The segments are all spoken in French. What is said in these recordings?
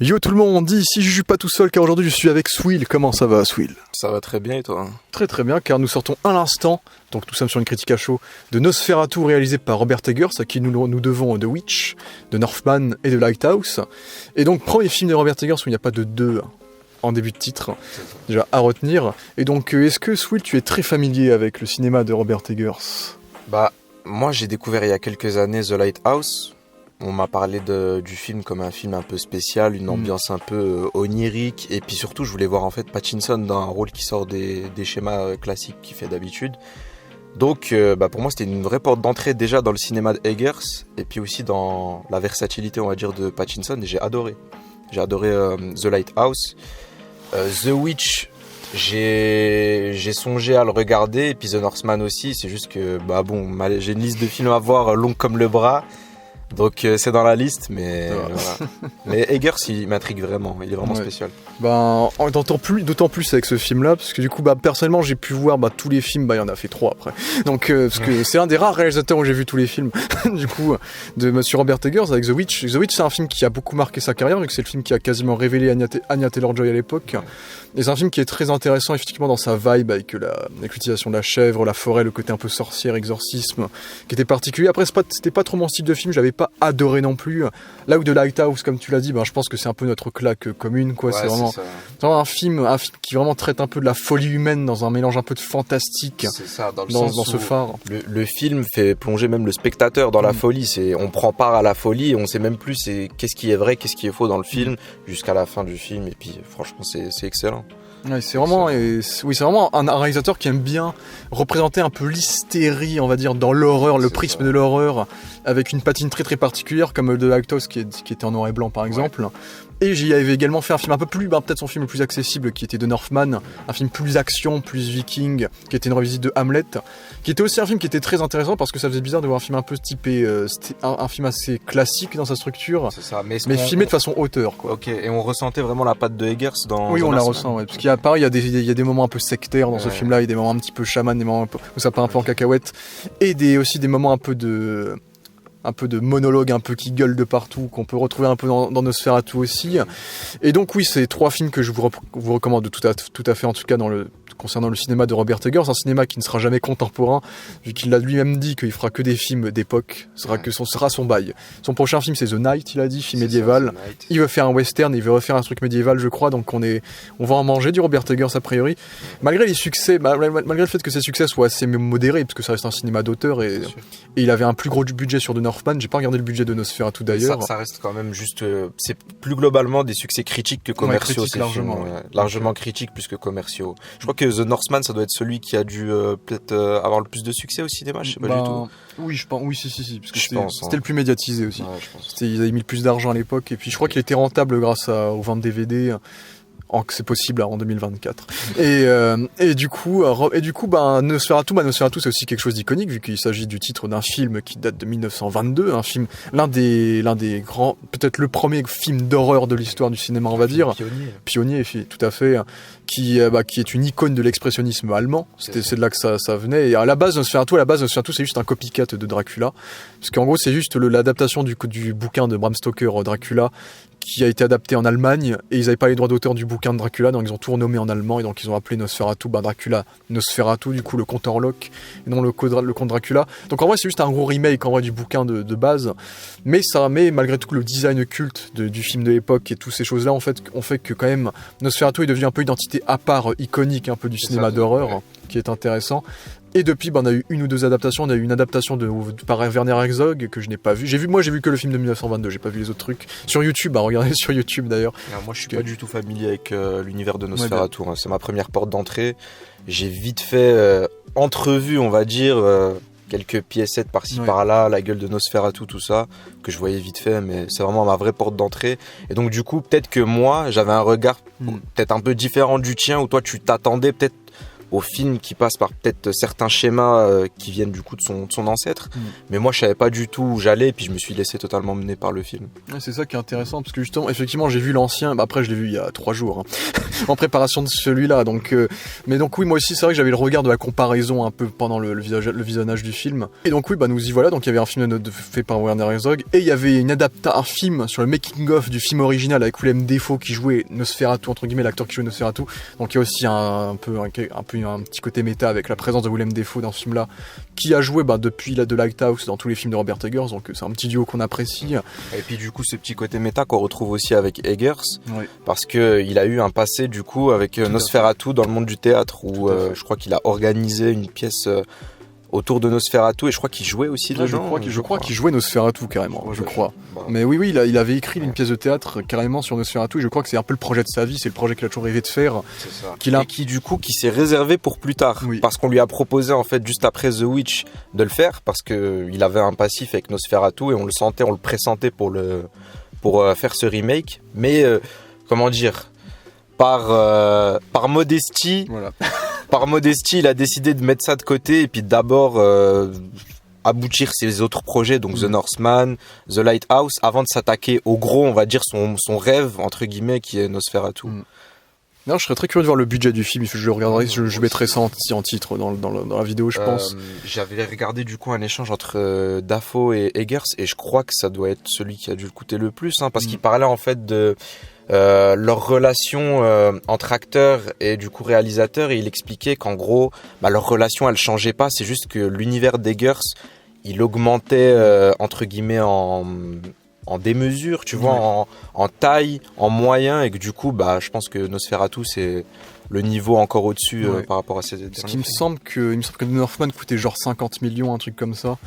Yo tout le monde, ici je suis pas tout seul car aujourd'hui je suis avec Swill. Comment ça va Swill? Ça va très bien et toi? Très très bien car nous sortons à l'instant, donc nous sommes sur une critique à chaud, de Nosferatu réalisé par Robert Eggers à qui nous devons The Witch, de Northman et de Lighthouse. Et donc premier film de Robert Eggers où il n'y a pas de deux en début de titre, déjà à retenir. Et donc est-ce que Swill tu es très familier avec le cinéma de Robert Eggers? Bah moi j'ai découvert il y a quelques années The Lighthouse. On m'a parlé du film comme un film un peu spécial, une ambiance un peu onirique, et puis surtout je voulais voir en fait Pattinson dans un rôle qui sort des schémas classiques qu'il fait d'habitude. Donc pour moi c'était une vraie porte d'entrée déjà dans le cinéma d'Eggers, et puis aussi dans la versatilité on va dire de Pattinson, et j'ai adoré The Lighthouse. The Witch, j'ai songé à le regarder, et puis The Northman aussi, c'est juste que j'ai une liste de films à voir longue comme le bras. Donc c'est dans la liste, mais voilà. Mais Eggers il m'intrigue vraiment, il est vraiment spécial. D'autant plus avec ce film-là, parce que du coup, personnellement, j'ai pu voir tous les films, il y en a fait 3 après. Donc, parce que c'est un des rares réalisateurs où j'ai vu tous les films, du coup, de Monsieur Robert Eggers avec The Witch. The Witch, c'est un film qui a beaucoup marqué sa carrière, vu que c'est le film qui a quasiment révélé Anya Taylor-Joy à l'époque. Et c'est un film qui est très intéressant, effectivement, dans sa vibe, avec l'utilisation de la chèvre, la forêt, le côté un peu sorcière, exorcisme, qui était particulier. Après, c'était pas trop mon style de film, je l'avais pas adoré non plus. Là où The Lighthouse, comme tu l'as dit, je pense que c'est un peu notre claque commune, quoi. Ouais, c'est vraiment un film qui vraiment traite un peu de la folie humaine dans un mélange un peu de fantastique. C'est ça, dans ce phare. Le film fait plonger même le spectateur dans la folie. On prend part à la folie et on sait même plus qu'est-ce qui est vrai, qu'est-ce qui est faux dans le film jusqu'à la fin du film. Et puis franchement, c'est excellent. Ouais, c'est vraiment un réalisateur qui aime bien représenter un peu l'hystérie, on va dire, dans l'horreur, le prisme de l'horreur, avec une patine très très particulière, comme The Lighthouse qui était en noir et blanc par exemple. Ouais. Et j'y avais également fait un film un peu plus, peut-être son film le plus accessible, qui était The Northman, un film plus action, plus viking, qui était une revisite de Hamlet, qui était aussi un film qui était très intéressant parce que ça faisait bizarre de voir un film un peu typé, un film assez classique dans sa structure, c'est ça, mais filmé de façon auteur, quoi. Ok, et on ressentait vraiment la patte de Eggers dans. Oui, on la ressent, ouais, parce qu'il y a pareil, il y a des moments un peu sectaires dans ce film-là, il y a des moments un petit peu chaman, des moments où ça part un peu en cacahuète, et aussi des moments un peu de monologue un peu qui gueule de partout, qu'on peut retrouver un peu dans Nosferatu aussi. Et donc oui, c'est 3 films que je vous recommande tout à fait, en tout cas concernant le cinéma de Robert Eggers, un cinéma qui ne sera jamais contemporain, vu qu'il a lui-même dit qu'il fera que des films d'époque, sera son bail. Son prochain film c'est The Night, il a dit, film médiéval. Il veut faire un western, il veut refaire un truc médiéval, je crois, donc on va en manger du Robert Eggers a priori. Malgré les succès, malgré le fait que ses succès soient assez modérés, parce que ça reste un cinéma d'auteur, et il avait un plus gros budget sur The Northman. J'ai pas regardé le budget de Nosferatu d'ailleurs. Ça reste quand même juste, c'est plus globalement des succès critiques que commerciaux. Ouais, largement, largement critiques plus que commerciaux. Je crois que The Northman, ça doit être celui qui a dû peut-être avoir le plus de succès au cinéma, je sais pas du tout. Oui, je pense, oui, si, parce que c'était le plus médiatisé aussi. Ouais, je pense. Ils avaient mis le plus d'argent à l'époque, et puis je crois qu'il était rentable grâce aux ventes DVD. C'est possible en 2024. Et du coup, Nosferatu, c'est aussi quelque chose d'iconique vu qu'il s'agit du titre d'un film qui date de 1922, un film, l'un des grands, peut-être le premier film d'horreur de l'histoire du cinéma, on va dire. Pionnier, tout à fait, qui est une icône de l'expressionnisme allemand. C'est de là que ça venait. Et à la base, Nosferatu, c'est juste un copycat de Dracula, parce qu'en gros, c'est juste l'adaptation du bouquin de Bram Stoker, Dracula, qui a été adapté en Allemagne, et ils n'avaient pas les droits d'auteur du bouquin de Dracula, donc ils ont tout renommé en allemand, et donc ils ont appelé Nosferatu, Dracula Nosferatu, du coup le comte Orlok, et non le comte Dracula. Donc en vrai c'est juste un gros remake du bouquin de base, mais malgré tout le design culte du film de l'époque et toutes ces choses-là, on fait que quand même Nosferatu est devenu un peu une identité à part, iconique un peu du cinéma d'horreur, qui est intéressant. Et depuis, on a eu une ou deux adaptations. On a eu une adaptation par Werner Herzog que je n'ai pas vu. J'ai vu que le film de 1922. J'ai pas vu les autres trucs sur YouTube. Regardez sur YouTube d'ailleurs. Moi, je suis pas du tout familier avec l'univers de Nosferatu. C'est ma première porte d'entrée. J'ai vite fait entrevu, on va dire, quelques piécettes par-ci par-là, la gueule de Nosferatu, tout ça, que je voyais vite fait, mais c'est vraiment ma vraie porte d'entrée. Et donc du coup, peut-être que moi, j'avais un regard peut-être un peu différent du tien, où toi, tu t'attendais peut-être au film qui passe par peut-être certains schémas qui viennent du coup de son ancêtre. Mais moi je savais pas du tout où j'allais, et puis je me suis laissé totalement mener par le film. Ouais, c'est ça qui est intéressant, parce que justement, effectivement, j'ai vu l'ancien, après je l'ai vu il y a 3 jours, en préparation de celui-là, donc mais donc oui, moi aussi c'est vrai que j'avais le regard de la comparaison un peu pendant le visionnage du film. Et donc oui, nous y voilà, donc il y avait un film fait par Werner Herzog, et il y avait un film sur le making-of du film original avec Willem Dafoe qui jouait Nosferatu, entre guillemets, l'acteur qui jouait Nosferatu. Donc il y a aussi un petit côté méta avec la présence de Willem Dafoe dans ce film-là, qui a joué depuis The Lighthouse dans tous les films de Robert Eggers, donc c'est un petit duo qu'on apprécie. Et puis du coup ce petit côté méta qu'on retrouve aussi avec Eggers, oui. Parce qu'il a eu un passé du coup avec Nosferatu dans le monde du théâtre, où je crois qu'il a organisé une pièce autour de Nosferatu, et je crois qu'il jouait aussi dedans. Je crois qu'il jouait Nosferatu carrément, je crois. Bon. Mais oui, il avait écrit une pièce de théâtre carrément sur Nosferatu, et je crois que c'est un peu le projet de sa vie, c'est le projet qu'il a toujours rêvé de faire. C'est ça. Et qui s'est réservé pour plus tard, oui. Parce qu'on lui a proposé en fait juste après The Witch de le faire, parce qu'il avait un passif avec Nosferatu, et on le pressentait pour faire ce remake. Mais comment dire, par modestie. Voilà. Par modestie, il a décidé de mettre ça de côté, et puis d'abord aboutir ses autres projets, donc The Northman, The Lighthouse, avant de s'attaquer au gros, on va dire son rêve entre guillemets, qui est Nosferatu. Non, je serais très curieux de voir le budget du film. Je le regarderai, je mettrai ça en titre dans la vidéo, je pense. J'avais regardé du coup un échange entre Dafoe et Eggers, et je crois que ça doit être celui qui a dû le coûter le plus, parce qu'il parlait en fait de leur relation entre acteurs et du coup réalisateur, et il expliquait qu'en gros leur relation elle changeait pas, c'est juste que l'univers d'Eggers il augmentait entre guillemets en démesure, tu vois, en taille, en moyen, et que du coup je pense que Nosferatu c'est le niveau encore au-dessus par rapport à ces derniers films. Il me semble que The Northman coûtait genre 50 millions, un truc comme ça.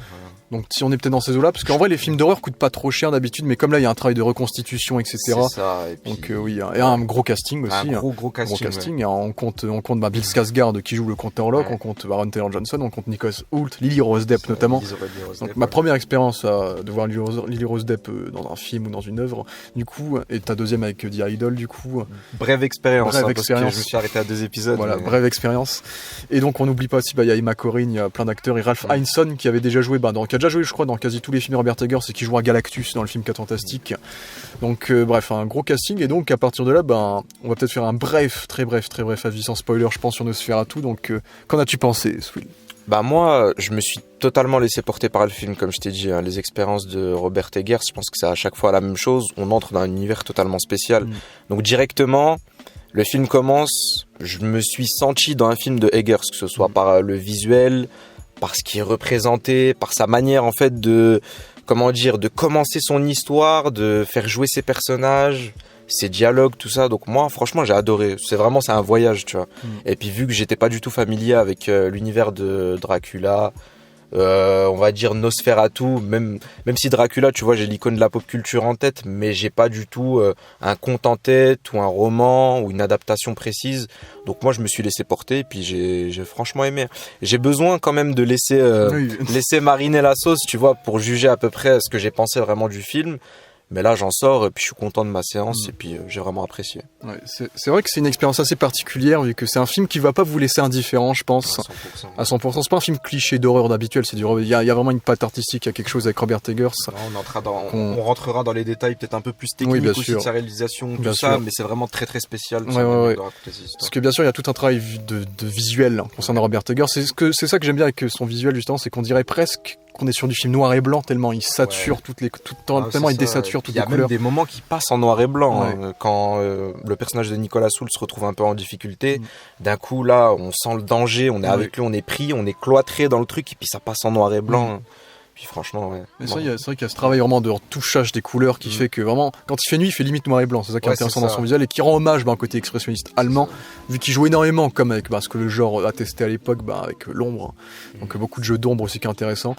Donc si on est peut-être dans ces eaux-là, parce qu'en vrai les films d'horreur coûtent pas trop cher d'habitude, mais comme là il y a un travail de reconstitution, etc. C'est ça. Et puis, donc oui, et un gros casting aussi. Un gros casting. Ouais. On compte Bill Skarsgård qui joue le comte Orlok, on compte Aaron Taylor Johnson, on compte Nicholas Hoult, Lily Rose Depp notamment. Donc ma première expérience de voir Lily Rose Depp dans un film ou dans une œuvre, du coup, et ta deuxième avec The Idol, du coup. Brève expérience. Parce que je me suis arrêté à 2 épisodes. Voilà, brève expérience. Et donc on n'oublie pas aussi, il y a Emma Corrin, il y a plein d'acteurs, et Ralph Ineson qui avait déjà joué qui a déjà joué je crois dans quasi tous les films de Robert Eggers, et qui joue à Galactus dans le film 4 Fantastiques. Donc bref, un gros casting, et donc à partir de là on va peut-être faire un très bref avis sans spoiler je pense sur Nosferatu. Donc qu'en as-tu pensé, Swill? Moi je me suis totalement laissé porter par le film, comme je t'ai dit, les expériences de Robert Eggers, je pense que c'est à chaque fois la même chose, on entre dans un univers totalement spécial. Donc directement le film commence, je me suis senti dans un film de Eggers, que ce soit par le visuel, par ce qui est représenté, par sa manière en fait de commencer son histoire, de faire jouer ses personnages, ses dialogues, tout ça. Donc moi franchement j'ai adoré, c'est un voyage, tu vois. Et puis vu que j'étais pas du tout familier avec l'univers de Dracula, on va dire Nosferatu, même si Dracula, tu vois, j'ai l'icône de la pop culture en tête, mais j'ai pas du tout un conte en tête ou un roman ou une adaptation précise. Donc moi je me suis laissé porter, et puis j'ai franchement aimé. J'ai besoin quand même de laisser mariner la sauce, tu vois, pour juger à peu près ce que j'ai pensé vraiment du film. Mais là j'en sors, et puis je suis content de ma séance, et puis j'ai vraiment apprécié. Ouais, c'est vrai que c'est une expérience assez particulière, vu que c'est un film qui va pas vous laisser indifférent, je pense. À 100%. C'est pas un film cliché d'horreur d'habituel, il y a vraiment une patte artistique, il y a quelque chose avec Robert Eggers. On rentrera dans les détails peut-être un peu plus techniques aussi de sa réalisation, tout ça, mais c'est vraiment très très spécial. Parce que bien sûr il y a tout un travail de visuel concernant Robert Eggers. C'est ça que j'aime bien avec son visuel, justement, c'est qu'on dirait presque qu'on est sur du film noir et blanc, tellement il sature tellement il désature toutes les couleurs. Il y a même des moments qui passent en noir et blanc, quand le personnage de Nicolas Hoult se retrouve un peu en difficulté. D'un coup là on sent le danger, on est avec lui, on est pris, on est cloîtré dans le truc, et puis ça passe en noir et blanc. Puis franchement, Mais c'est vrai qu'il y a ce travail vraiment de retouchage des couleurs qui fait que vraiment, quand il fait nuit, il fait limite noir et blanc. C'est ça qui est intéressant dans son visuel, et qui rend hommage au côté expressionniste allemand, vu qu'il joue énormément, comme avec ce que le genre a testé à l'époque, avec l'ombre. Donc beaucoup de jeux d'ombre aussi qui est intéressant.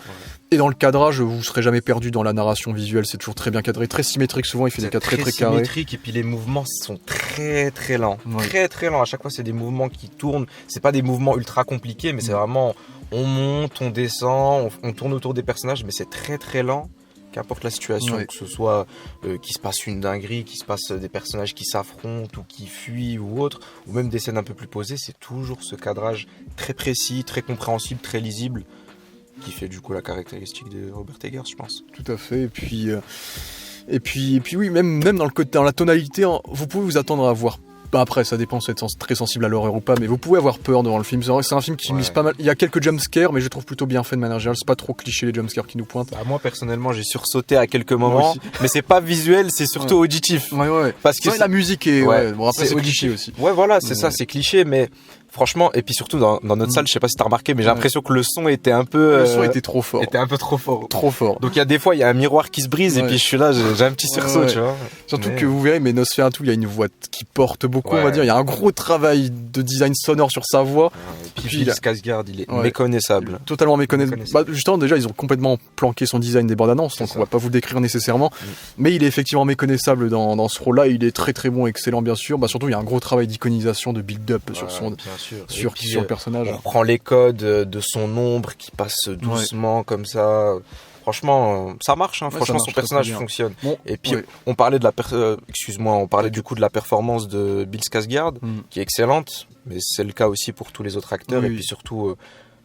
Et dans le cadrage, vous serez jamais perdu dans la narration visuelle, c'est toujours très bien cadré, très symétrique, souvent il fait des cadres très très carrés. Symétrique, et puis les mouvements sont très très lents. Très très lents. À chaque fois, c'est des mouvements qui tournent. C'est pas des mouvements ultra compliqués, mais c'est vraiment, on monte, on descend, on tourne autour des personnages, mais c'est très très lent. Qu'importe la situation, Ouais. que ce soit qu'il se passe une dinguerie, qu'il se passe des personnages qui s'affrontent ou qui fuient ou autre, ou même des scènes un peu plus posées, c'est toujours ce cadrage très précis, très compréhensible, très lisible, qui fait du coup la caractéristique de Robert Eggers, je pense. Tout à fait. Et puis oui, même dans le côté, dans la tonalité, vous pouvez vous attendre à voir. Bah après, ça dépend si vous êtes très sensible à l'horreur ou pas, mais vous pouvez avoir peur devant le film. C'est un film qui mise pas mal. Il y a quelques jumpscares, mais je trouve plutôt bien fait de manière générale. C'est pas trop cliché les jumpscares qui nous pointent. Bah, moi personnellement, j'ai sursauté à quelques moments, mais c'est pas visuel, c'est surtout auditif. Ouais. Parce que la musique est. Ouais, bon après c'est cliché cliché aussi. Ouais, voilà, c'est ça, c'est cliché, mais franchement, et puis surtout dans notre salle, je sais pas si t'as remarqué, mais j'ai l'impression que le son était un peu. Le son était trop fort. Était un peu trop fort. Trop fort. Donc il y a des fois, il y a un miroir qui se brise, et puis je suis là, j'ai un petit sursaut, tu vois. Surtout que vous verrez, mais Nosferatu, il y a une voix qui porte beaucoup, on va dire. Il y a un gros travail de design sonore sur sa voix. Et puis Bill Skarsgård, il est méconnaissable. Totalement méconnaissable. Bah, justement, déjà, ils ont complètement planqué son design des bandes annonces, donc on va pas vous le décrire nécessairement. Mais il est effectivement méconnaissable dans ce rôle-là. Il est très très bon, excellent, bien sûr. Bah, surtout, il y a un gros travail d'iconisation, de build-up sur le personnage. On reprend les codes de son ombre qui passe doucement comme ça. Franchement, ça marche, hein. Franchement, son personnage fonctionne. Bon, et puis, on parlait de du coup de la performance de Bill Skarsgård, qui est excellente, mais c'est le cas aussi pour tous les autres acteurs, et puis surtout,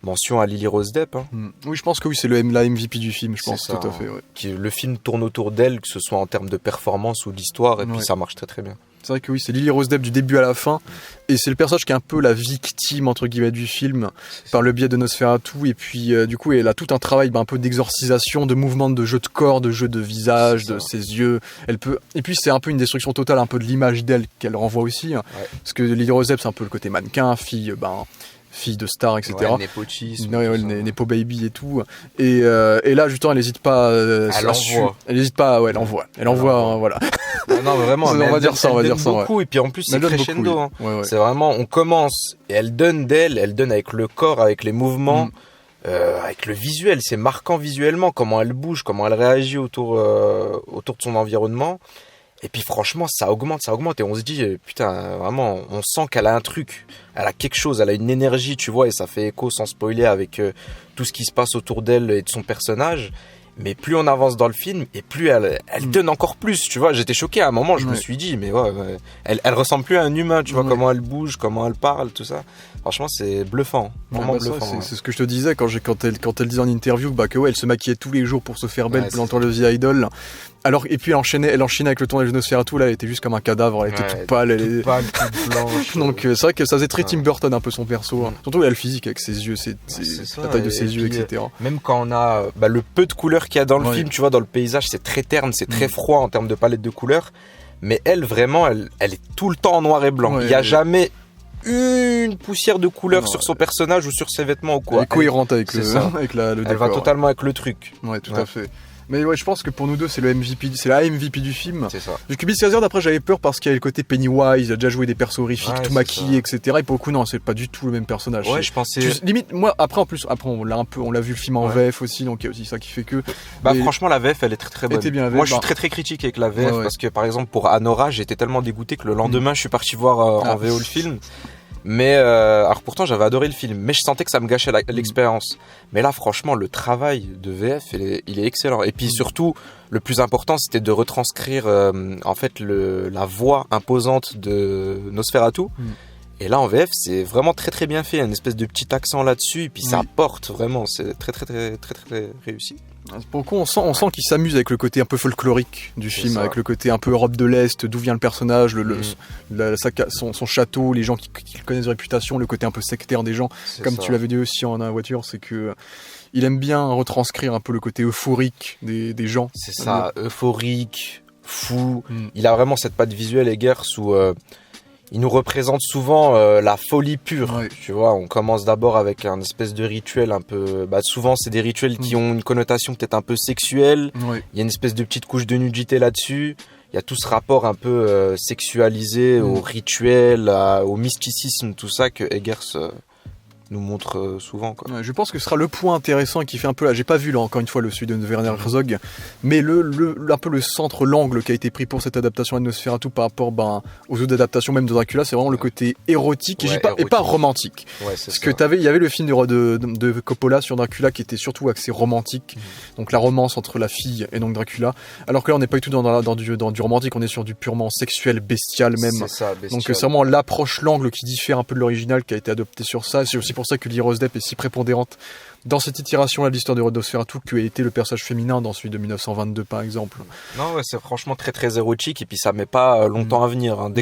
mention à Lily Rose Depp. Hein. Oui, je pense que oui, c'est la MVP du film, je pense, tout à fait. Le film tourne autour d'elle, que ce soit en termes de performance ou d'histoire, et puis ça marche très très bien. C'est vrai que oui, c'est Lily Rose Depp du début à la fin, et c'est le personnage qui est un peu la victime entre guillemets du film par le biais de Nosferatu, et puis du coup elle a tout un travail un peu d'exorcisation, de mouvement, de jeu de corps, de jeu de visage, de ses yeux. Et puis c'est un peu une destruction totale un peu de l'image d'elle qu'elle renvoie aussi, parce que Lily Rose Depp c'est un peu le côté mannequin, fille de star, etc. Népotisme. Népo baby et tout. Et là, justement, elle n'hésite pas Elle n'hésite pas, elle envoie. Elle envoie, voilà. Non, vraiment, on va dire ça. Beaucoup, et puis en plus, c'est crescendo. Hein. C'est vraiment, on commence, et elle donne avec le corps, avec les mouvements, avec le visuel. C'est marquant visuellement, comment elle bouge, comment elle réagit autour de son environnement. Et puis franchement, ça augmente, et on se dit, putain, vraiment, on sent qu'elle a un truc, elle a quelque chose, elle a une énergie, tu vois, et ça fait écho sans spoiler avec tout ce qui se passe autour d'elle et de son personnage. Mais plus on avance dans le film, et plus elle donne encore plus, tu vois. J'étais choqué à un moment, je me suis dit, mais elle ressemble plus à un humain, tu vois, comment elle bouge, comment elle parle, tout ça. Franchement, c'est bluffant, vraiment bluffant. C'est ce que je te disais quand elle disait en interview que elle se maquillait tous les jours pour se faire belle pour l'entendre The Idol. Alors, et puis elle enchaînait avec le tournage de Nosferatu, là, elle était juste comme un cadavre, elle était toute pâle, toute blanche. Donc c'est vrai que ça faisait très Tim Burton un peu son perso, hein. Surtout elle a le physique avec ses yeux, la taille de ses yeux, etc. Même quand on a le peu de couleurs qu'il y a dans le film, tu vois, dans le paysage, c'est très terne, c'est très froid en termes de palette de couleurs, mais elle vraiment, elle est tout le temps en noir et blanc. Il y a jamais une poussière de couleur sur son personnage ou sur ses vêtements ou quoi. Elle est cohérente avec le décor. Elle va totalement avec le truc. Ouais, tout à fait. Mais je pense que pour nous deux, c'est la MVP du film. C'est ça. Parce que Bill Skarsgård, après, j'avais peur parce qu'il y avait le côté Pennywise, il a déjà joué des persos horrifiques, tout maquillés, etc. Et pour le coup, non, c'est pas du tout le même personnage. Ouais, je pensais. Limite, moi, après, on l'a vu le film en VF aussi, donc il y a aussi ça qui fait que. Franchement, la VF, elle est très très bonne. Bien moi, je suis très très critique avec la VF parce que, par exemple, pour Anora, j'étais tellement dégoûté que le lendemain, je suis parti voir en VO le film. Mais alors pourtant j'avais adoré le film, mais je sentais que ça me gâchait l'expérience. Mais là franchement le travail de VF il est excellent. Et puis surtout le plus important c'était de retranscrire en fait la voix imposante de Nosferatu. Et là en VF c'est vraiment très très bien fait, un espèce de petit accent là-dessus et puis ça porte vraiment, c'est très très très très très réussi. Pour le coup, on sent qu'il s'amuse avec le côté un peu folklorique du film, avec le côté un peu Europe de l'Est, d'où vient le personnage, son château, les gens qui le connaissent de réputation, le côté un peu sectaire des gens. Comme tu l'avais dit aussi en voiture, c'est que il aime bien retranscrire un peu le côté euphorique des gens. C'est ça, euphorique, fou. Il a vraiment cette patte visuelle, Eggers, où il nous représente souvent la folie pure, tu vois. On commence d'abord avec un espèce de rituel un peu... souvent, c'est des rituels qui ont une connotation peut-être un peu sexuelle. Il y a une espèce de petite couche de nudité là-dessus. Il y a tout ce rapport un peu sexualisé au rituel, au mysticisme, tout ça que Eggers nous montre souvent, quoi. Ouais, je pense que ce sera le point intéressant qui fait un peu là. J'ai pas vu là encore une fois le celui de Werner Herzog, mais un peu le centre, l'angle qui a été pris pour cette adaptation à Nosferatu par rapport aux autres adaptations même de Dracula, c'est vraiment le côté érotique et pas romantique. Ouais, Parce que il y avait le film de Coppola sur Dracula qui était surtout axé romantique, donc la romance entre la fille et donc Dracula. Alors que là on n'est pas du tout dans du romantique, on est sur du purement sexuel, bestial même. C'est ça, bestial. Donc c'est vraiment l'approche, l'angle qui diffère un peu de l'original qui a été adopté sur ça. C'est aussi pour ça que Lee Rose Depp est si prépondérante dans cette itération-là de l'histoire de Nosferatu que a été le personnage féminin dans celui de 1922 par exemple. Non, ouais, c'est franchement très très érotique et puis ça met pas longtemps à venir. Hein.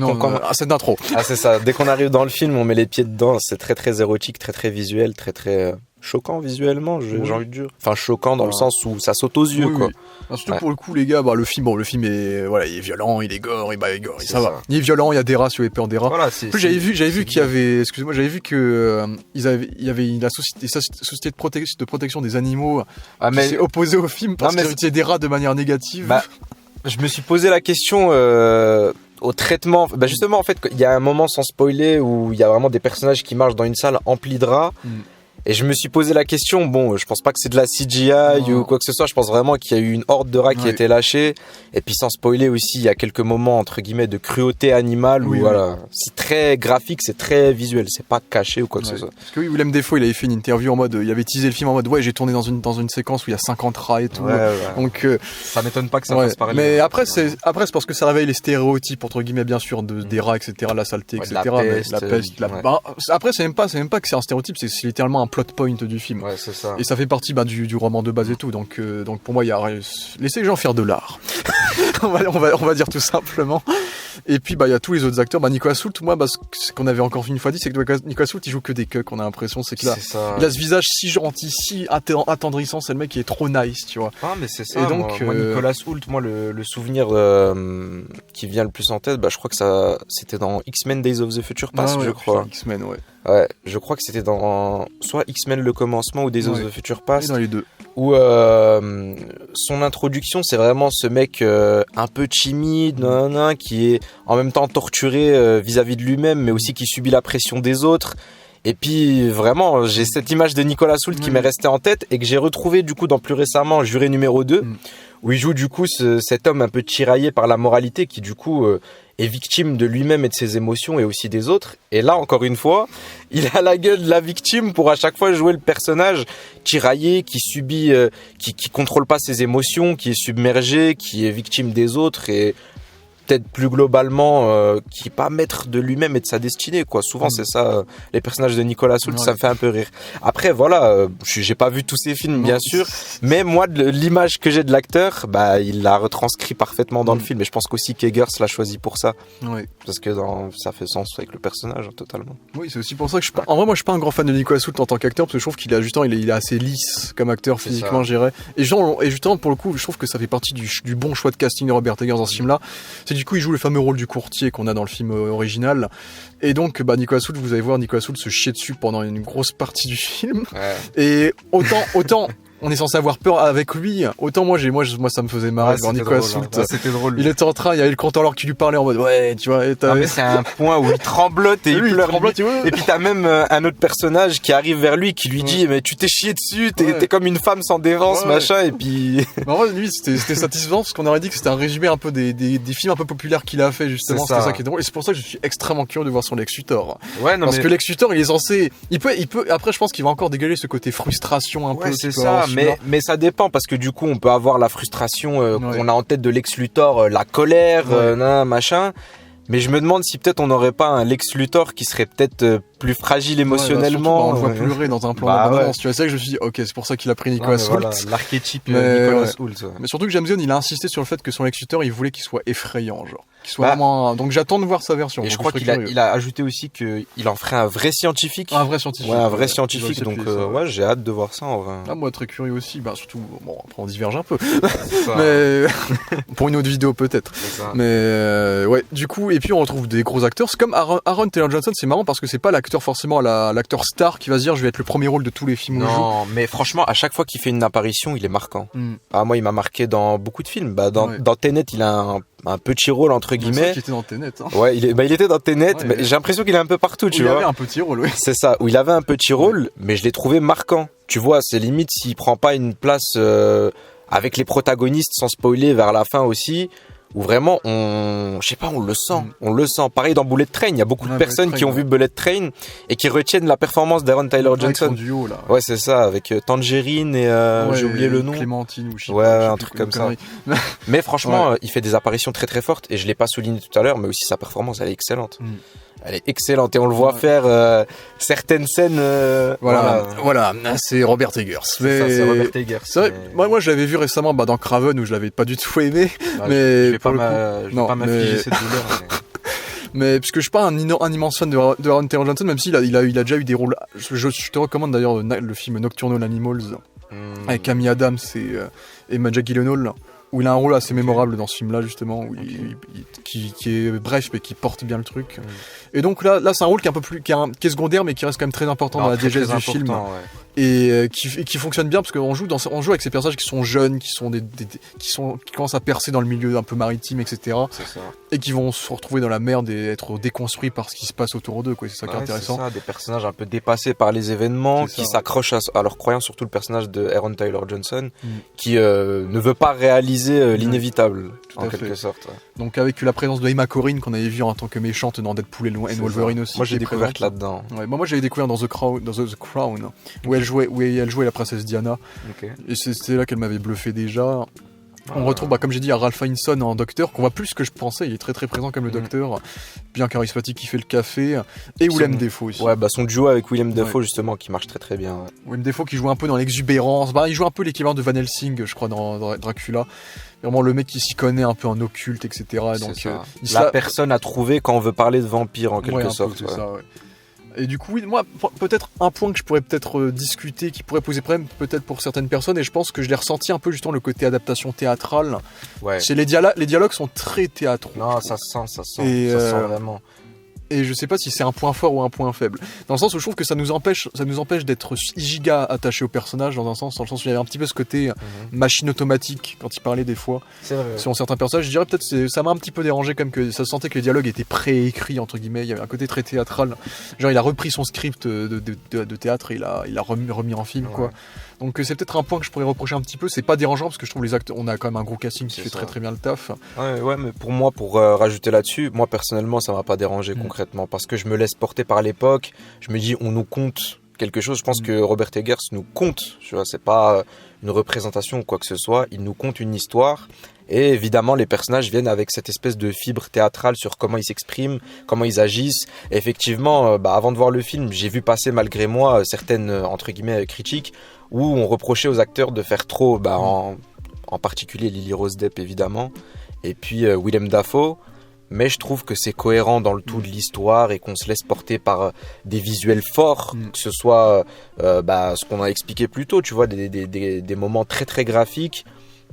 C'est d'intro. Ah, c'est ça. Dès qu'on arrive dans le film, on met les pieds dedans. C'est très très érotique, très très visuel, très très choquant visuellement, j'ai envie de dire. Enfin, choquant dans le sens où ça saute aux yeux, quoi. Oui. Alors, surtout pour le coup, les gars, le film est, il est violent, il est gore, il est gore, ça va. Il est violent, il y a des rats sur épée en des rats. Voilà, en plus, j'avais vu qu'il y avait, excusez-moi, j'avais vu que il y avait la société de protection des animaux qui s'est opposée au film parce qu'il utilisait des rats de manière négative. Je me suis posé la question au traitement. Justement, en fait, il y a un moment sans spoiler où il y a vraiment des personnages qui marchent dans une salle emplie de rats. Et je me suis posé la question, je pense pas que c'est de la CGI ou quoi que ce soit, je pense vraiment qu'il y a eu une horde de rats qui a été lâchée. Et puis sans spoiler aussi, il y a quelques moments entre guillemets de cruauté animale où voilà, c'est très graphique, c'est très visuel, c'est pas caché ou quoi que ce soit. Parce que Willem Dafoe, il avait fait une interview en mode, il avait teasé le film en mode, j'ai tourné dans une séquence où il y a 50 rats et tout. Donc ça m'étonne pas que ça fasse pareil. Mais après c'est parce que ça réveille les stéréotypes entre guillemets bien sûr des rats, etc., la saleté, etc. La peste, après c'est même pas que c'est un stéréotype, c'est littéralement un plot point du film. Ouais, c'est ça. Et ça fait partie du roman de base et tout. Donc pour moi, il y a laissez les gens faire de l'art. on va dire tout simplement. Et puis il y a tous les autres acteurs. Nicolas Hoult, moi, ce qu'on avait encore une fois dit, c'est que Nicolas Hoult, il joue que des cucks. On a l'impression, c'est que là, il a ce visage si gentil, si attendrissant. C'est le mec qui est trop nice, tu vois. Ah, mais c'est ça. Et donc, moi, Nicolas Hoult, le souvenir qui vient le plus en tête, je crois que c'était dans X-Men Days of the Future Past, je crois. X-Men, ouais. Ouais, je crois que c'était dans soit X-Men le commencement ou Days of the Future Past. Dans les deux. Où son introduction, c'est vraiment ce mec un peu timide, qui est en même temps torturé vis-à-vis de lui-même, mais aussi qui subit la pression des autres. Et puis vraiment, j'ai cette image de Nicolas Hoult qui m'est restée en tête et que j'ai retrouvé du coup dans plus récemment Juré numéro 2, où il joue du coup cet homme un peu tiraillé par la moralité qui du coup est victime de lui-même et de ses émotions et aussi des autres. Et là, encore une fois, il a la gueule de la victime pour à chaque fois jouer le personnage tiraillé, qui subit, qui contrôle pas ses émotions, qui est submergé, qui est victime des autres et peut-être plus globalement qui est pas maître de lui-même et de sa destinée, quoi. Souvent c'est ça, les personnages de Nicolas Hoult, ça me fait un peu rire. Après voilà, j'ai pas vu tous ces films bien sûr, mais moi l'image que j'ai de l'acteur, il l'a retranscrit parfaitement dans le film et je pense qu'aussi Keggers l'a choisi pour ça. Parce que ça fait sens avec le personnage totalement. Oui, c'est aussi pour ça que en vrai moi je suis pas un grand fan de Nicolas Hoult en tant qu'acteur parce que je trouve qu'il a justement il est assez lisse comme acteur physiquement, je dirais. Et justement pour le coup, je trouve que ça fait partie du bon choix de casting de Robert Eggers dans ce film-là. Du coup, il joue le fameux rôle du courtier qu'on a dans le film original. Et donc, Nicolas Hoult, vous allez voir Nicolas Hoult se chier dessus pendant une grosse partie du film. Et autant on est censé avoir peur avec lui, autant moi ça me faisait marrer de voir Nicolas Hoult. C'était drôle. Il était en train, il y avait le contrôleur qui lui parlait en mode tu vois. Mais c'est un point où il tremblote et il pleure. Et puis t'as même un autre personnage qui arrive vers lui qui lui dit mais tu t'es chié dessus, t'es comme une femme sans défense, machin. Et puis. En vrai, lui c'était satisfaisant parce qu'on aurait dit que c'était un résumé un peu des films un peu populaires qu'il a fait justement. C'était ça qui est drôle. Et c'est pour ça que je suis extrêmement curieux de voir son Lex Luthor. Parce que Lex Luthor il est censé, il peut. Après je pense qu'il va encore dégager ce côté frustration un peu. C'est ça. Mais ça dépend parce que du coup on peut avoir la frustration qu'on a en tête de Lex Luthor, la colère, machin. Mais je me demande si peut-être on n'aurait pas un Lex Luthor qui serait peut-être plus fragile émotionnellement. On le voit pleurer dans un plan d'abondance. Tu vois, c'est ça que je me suis dit, ok, c'est pour ça qu'il a pris Nicolas Hoult. Voilà, l'archétype Nicolas Hoult. Mais surtout que James Gunn, il a insisté sur le fait que son Lex Luthor, il voulait qu'il soit effrayant, genre. Qu'il soit vraiment. Donc j'attends de voir sa version. Et je crois qu'il a ajouté aussi qu'il en ferait un vrai scientifique. Un vrai scientifique. Ouais, un vrai scientifique. Donc j'ai hâte de voir ça en vrai. Ah, moi très curieux aussi. Surtout, après on diverge un peu. Mais pour une autre vidéo peut-être. Mais ouais, du coup, et puis on retrouve des gros acteurs. C'est comme Aaron Taylor Johnson, c'est marrant parce que c'est pas l'acteur l'acteur forcément, l'acteur star qui va se dire je vais être le premier rôle de tous les films où je joue. Non, mais franchement, à chaque fois qu'il fait une apparition, il est marquant. Ah, moi, il m'a marqué dans beaucoup de films. Dans Tenet, il a un petit rôle, entre guillemets. Il était dans Tenet. Hein. Ouais, il était dans Tenet, mais j'ai l'impression qu'il est un peu partout, tu vois. Il avait un petit rôle, oui. C'est ça, où il avait un petit rôle, mais je l'ai trouvé marquant. Tu vois, c'est limite s'il prend pas une place avec les protagonistes, sans spoiler, vers la fin aussi, où vraiment on le sent, on le sent. Pareil dans Bullet Train, il y a beaucoup de personnes qui ont vu Bullet Train et qui retiennent la performance d'Aaron Taylor Johnson. Son duo, là. Ouais, c'est ça, avec Tangerine et j'ai oublié le nom. Clémentine ou je sais pas, un truc comme ça. Mais franchement, il fait des apparitions très très fortes et je l'ai pas souligné tout à l'heure, mais aussi sa performance, elle est excellente. Elle est excellente et on le voit faire certaines scènes. Voilà, c'est Robert Eggers. C'est Robert Eggers. Moi, je l'avais vu récemment dans Craven où je l'avais pas du tout aimé. Mais je vais pas m'affliger cette douleur. Mais puisque je suis pas un immense fan de Aaron Taylor Johnson, même s'il a déjà eu des rôles. Je te recommande d'ailleurs le film Nocturnal Animals avec Amy Adams et Maggie Gyllenhaal, où il a un rôle assez mémorable dans ce film-là justement, où qui est bref mais qui porte bien le truc. Et donc là c'est un rôle qui est un peu plus qui est secondaire mais qui reste quand même très important dans la diégèse du film. Ouais. Et qui fonctionne bien parce qu'on joue avec ces personnages qui sont jeunes, qui commencent à percer dans le milieu un peu maritime, etc. C'est ça. Et qui vont se retrouver dans la merde et être déconstruits par ce qui se passe autour d'eux, quoi. C'est ça qui est intéressant. C'est ça, des personnages un peu dépassés par les événements, qui s'accrochent à leurs croyances, surtout le personnage de Aaron Taylor Johnson, qui ne veut pas réaliser l'inévitable, en quelque sorte. Ouais. Donc avec la présence de Emma Corrin qu'on avait vu en tant que méchante dans Deadpool et Wolverine aussi. Moi j'ai découvert là-dedans. Ouais, moi j'avais découvert dans The Crown, où elle jouait la princesse Diana. Et c'était là qu'elle m'avait bluffé déjà. On retrouve, comme j'ai dit, à Ralph Fiennes en Docteur, qu'on voit plus que je pensais. Il est très très présent comme le Docteur, bien charismatique, qui fait le café. Et Willem Dafoe aussi. Ouais, son duo avec Willem Dafoe justement, qui marche très très bien. Ouais. Willem Dafoe qui joue un peu dans l'exubérance. Il joue un peu l'équivalent de Van Helsing, je crois, dans Dracula. Vraiment le mec qui s'y connaît un peu en occulte, etc. Donc, la personne à trouver quand on veut parler de vampire en quelque sorte. C'est ça, ouais. Et du coup, oui, moi, peut-être un point que je pourrais peut-être discuter, qui pourrait poser problème peut-être pour certaines personnes, et je pense que je l'ai ressenti un peu justement le côté adaptation théâtrale. Ouais. Les dialogues sont très théâtraux. Non, ça sent vraiment. Et je sais pas si c'est un point fort ou un point faible. Dans le sens où je trouve que ça nous empêche d'être giga attachés au personnage, dans le sens où il y avait un petit peu ce côté machine automatique quand il parlait des fois. C'est vrai. Sur certains personnages, je dirais peut-être ça m'a un petit peu dérangé comme que ça se sentait que les dialogues étaient préécrits entre guillemets. Il y avait un côté très théâtral. Genre il a repris son script de théâtre et il l'a remis en film quoi. Donc c'est peut-être un point que je pourrais reprocher un petit peu. C'est pas dérangeant parce que je trouve les acteurs, on a quand même un gros casting qui fait très très bien le taf. Ouais, mais pour moi, pour rajouter là-dessus, moi personnellement, ça m'a pas dérangé concrètement parce que je me laisse porter par l'époque. Je me dis, on nous compte quelque chose. Je pense que Robert Eggers nous compte. Tu vois, c'est pas une représentation ou quoi que ce soit. Il nous conte une histoire. Et évidemment, les personnages viennent avec cette espèce de fibre théâtrale sur comment ils s'expriment, comment ils agissent. Et effectivement, avant de voir le film, j'ai vu passer malgré moi certaines entre guillemets critiques où on reprochait aux acteurs de faire trop, en particulier Lily Rose Depp évidemment, et puis Willem Dafoe. Mais je trouve que c'est cohérent dans le tout de l'histoire et qu'on se laisse porter par des visuels forts, que ce soit ce qu'on a expliqué plus tôt, tu vois, des moments très très graphiques,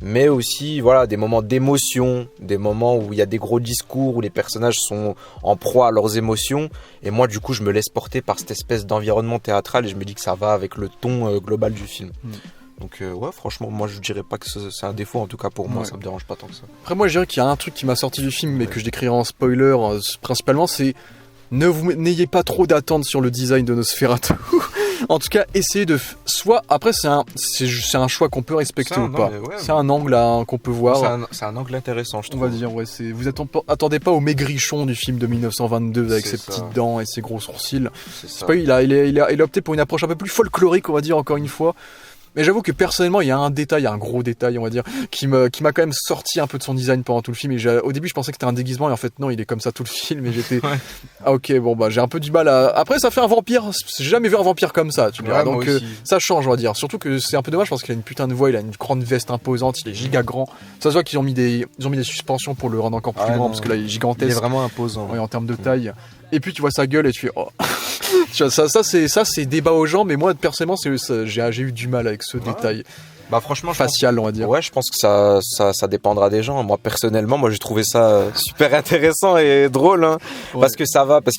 mais aussi voilà des moments d'émotion, des moments où il y a des gros discours, où les personnages sont en proie à leurs émotions. Et moi du coup je me laisse porter par cette espèce d'environnement théâtral et je me dis que ça va avec le ton global du film. Donc franchement moi je dirais pas que c'est un défaut, en tout cas pour moi ça me dérange pas tant que ça. Après moi je dirais qu'il y a un truc qui m'a sorti du film mais que je décrirai en spoiler principalement, c'est n'ayez pas trop d'attentes sur le design de Nosferatu. En tout cas, essayez de après c'est un choix qu'on peut respecter ou pas. C'est un angle qu'on peut voir. C'est un angle intéressant, je trouve. On va dire vous attendez pas au maigrichon du film de 1922 avec ses petites dents et ses gros sourcils. C'est pas il a opté pour une approche un peu plus folklorique, on va dire encore une fois. Mais j'avoue que personnellement, il y a un gros détail, on va dire, qui m'a quand même sorti un peu de son design pendant tout le film. Et au début, je pensais que c'était un déguisement, et en fait, non, il est comme ça tout le film. Et j'étais, ah ok, bon j'ai un peu du mal à. Après, ça fait un vampire. J'ai jamais vu un vampire comme ça, tu vois. Donc ça change, on va dire. Surtout que c'est un peu dommage parce qu'il a une putain de voix, il a une grande veste imposante, il est giga grand. Ça se voit qu'ils ont mis des suspensions pour le rendre encore plus grand parce que là, il est gigantesque. Il est vraiment imposant. Ouais, en termes de taille. Et puis tu vois sa gueule et tu fais oh. Tu vois, ça c'est débat aux gens, mais moi personnellement j'ai eu du mal avec ce détail Bah franchement, facial, on va dire. Ouais, je pense que ça dépendra des gens. Moi personnellement, j'ai trouvé ça super intéressant et drôle, hein, Ouais. parce que ça va, parce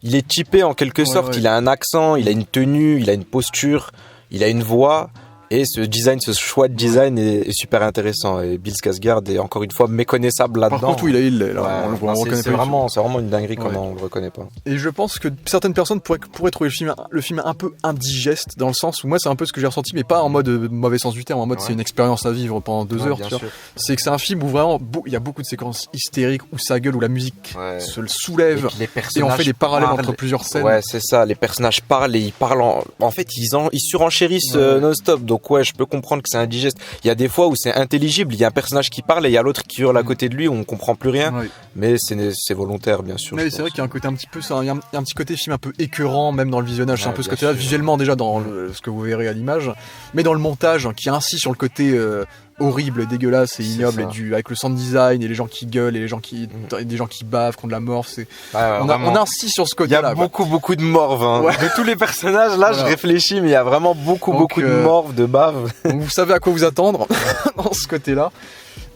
il est typé en quelque sorte. Ouais. Il a un accent, il a une tenue, il a une posture, il a une voix. Et ce choix de design est super intéressant. Et Bill Skarsgård est encore une fois méconnaissable là-dedans. Par contre, oui, il est là. Ouais, On le reconnaît c'est pas. vraiment une dinguerie comment on le reconnaît pas. Et je pense que certaines personnes pourraient trouver le film un peu indigeste, dans le sens où moi c'est un peu ce que j'ai ressenti, mais pas en mode mauvais sens du terme, en mode c'est une expérience à vivre pendant 2 heures. Tu vois. C'est que c'est un film où vraiment il y a beaucoup de séquences hystériques où ça gueule, où la musique se le soulève et on fait des parallèles entre plusieurs scènes. Ouais, c'est ça. Les personnages parlent et ils parlent en fait ils surenchérissent non-stop. Donc ouais, je peux comprendre que c'est indigeste. Il y a des fois où c'est intelligible. Il y a un personnage qui parle et il y a l'autre qui hurle à côté de lui où on comprend plus rien. Mais c'est volontaire, bien sûr. Mais c'est vrai qu'il y a un côté un petit peu, il y a un petit côté film un peu écœurant, même dans le visionnage. C'est un peu ce côté-là, visuellement déjà dans ce que vous verrez à l'image, mais dans le montage qui insiste sur le côté horrible, dégueulasse et ignoble, et avec le sound design et les gens qui gueulent et des gens qui bavent, qui ont de la morve. On insiste sur ce côté-là. Il y a beaucoup de morve. Hein. Ouais. De tous les personnages, là, je réfléchis, mais il y a vraiment beaucoup de morve, de bave. Donc vous savez à quoi vous attendre dans ce côté-là.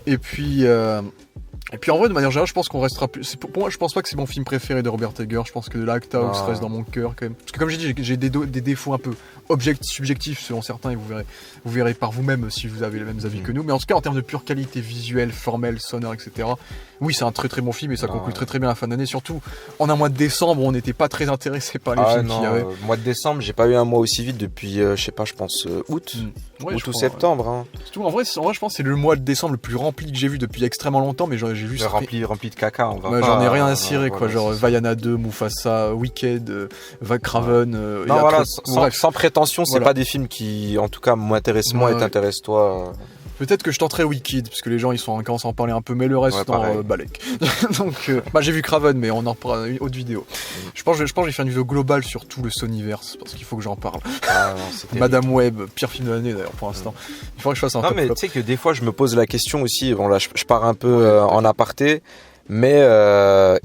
Et puis en vrai, de manière générale, je pense qu'on restera plus. Pour moi, je pense pas que c'est mon film préféré de Robert Eggers. Je pense que Lighthouse reste dans mon cœur quand même. Parce que comme j'ai dit, j'ai des défauts un peu subjectifs selon certains, et vous verrez par vous-même si vous avez les mêmes avis que nous. Mais en tout cas, en termes de pure qualité visuelle, formelle, sonore, etc. Oui, c'est un très très bon film et ça conclut très très bien la fin d'année. Surtout en un mois de décembre, où on n'était pas très intéressé par les films qu'il y avait. Mois de décembre, j'ai pas eu un mois aussi vite depuis, je sais pas, je pense août. Août ou septembre. Hein. Surtout, en vrai, je pense que c'est le mois de décembre le plus rempli que j'ai vu depuis extrêmement longtemps, mais j'ai vu rempli de caca. J'en ai rien à cirer, quoi. Genre Vaiana 2, Mufasa, Wicked, Craven. Sans prétention, c'est pas des films qui, en tout cas, m'intéressent moi et t'intéressent toi. Peut-être que je tenterai Wicked, parce que les gens ils commencent à en parler un peu, mais le reste Balek. Donc j'ai vu Craven, mais on en reprend une autre vidéo. Je pense que je vais faire une vidéo globale sur tout le Sonyverse, parce qu'il faut que j'en parle. Madame Web, pire film de l'année d'ailleurs pour l'instant. Il faudrait que je fasse un top. Non mais tu sais que des fois je me pose la question aussi, bon là je pars un peu en aparté, mais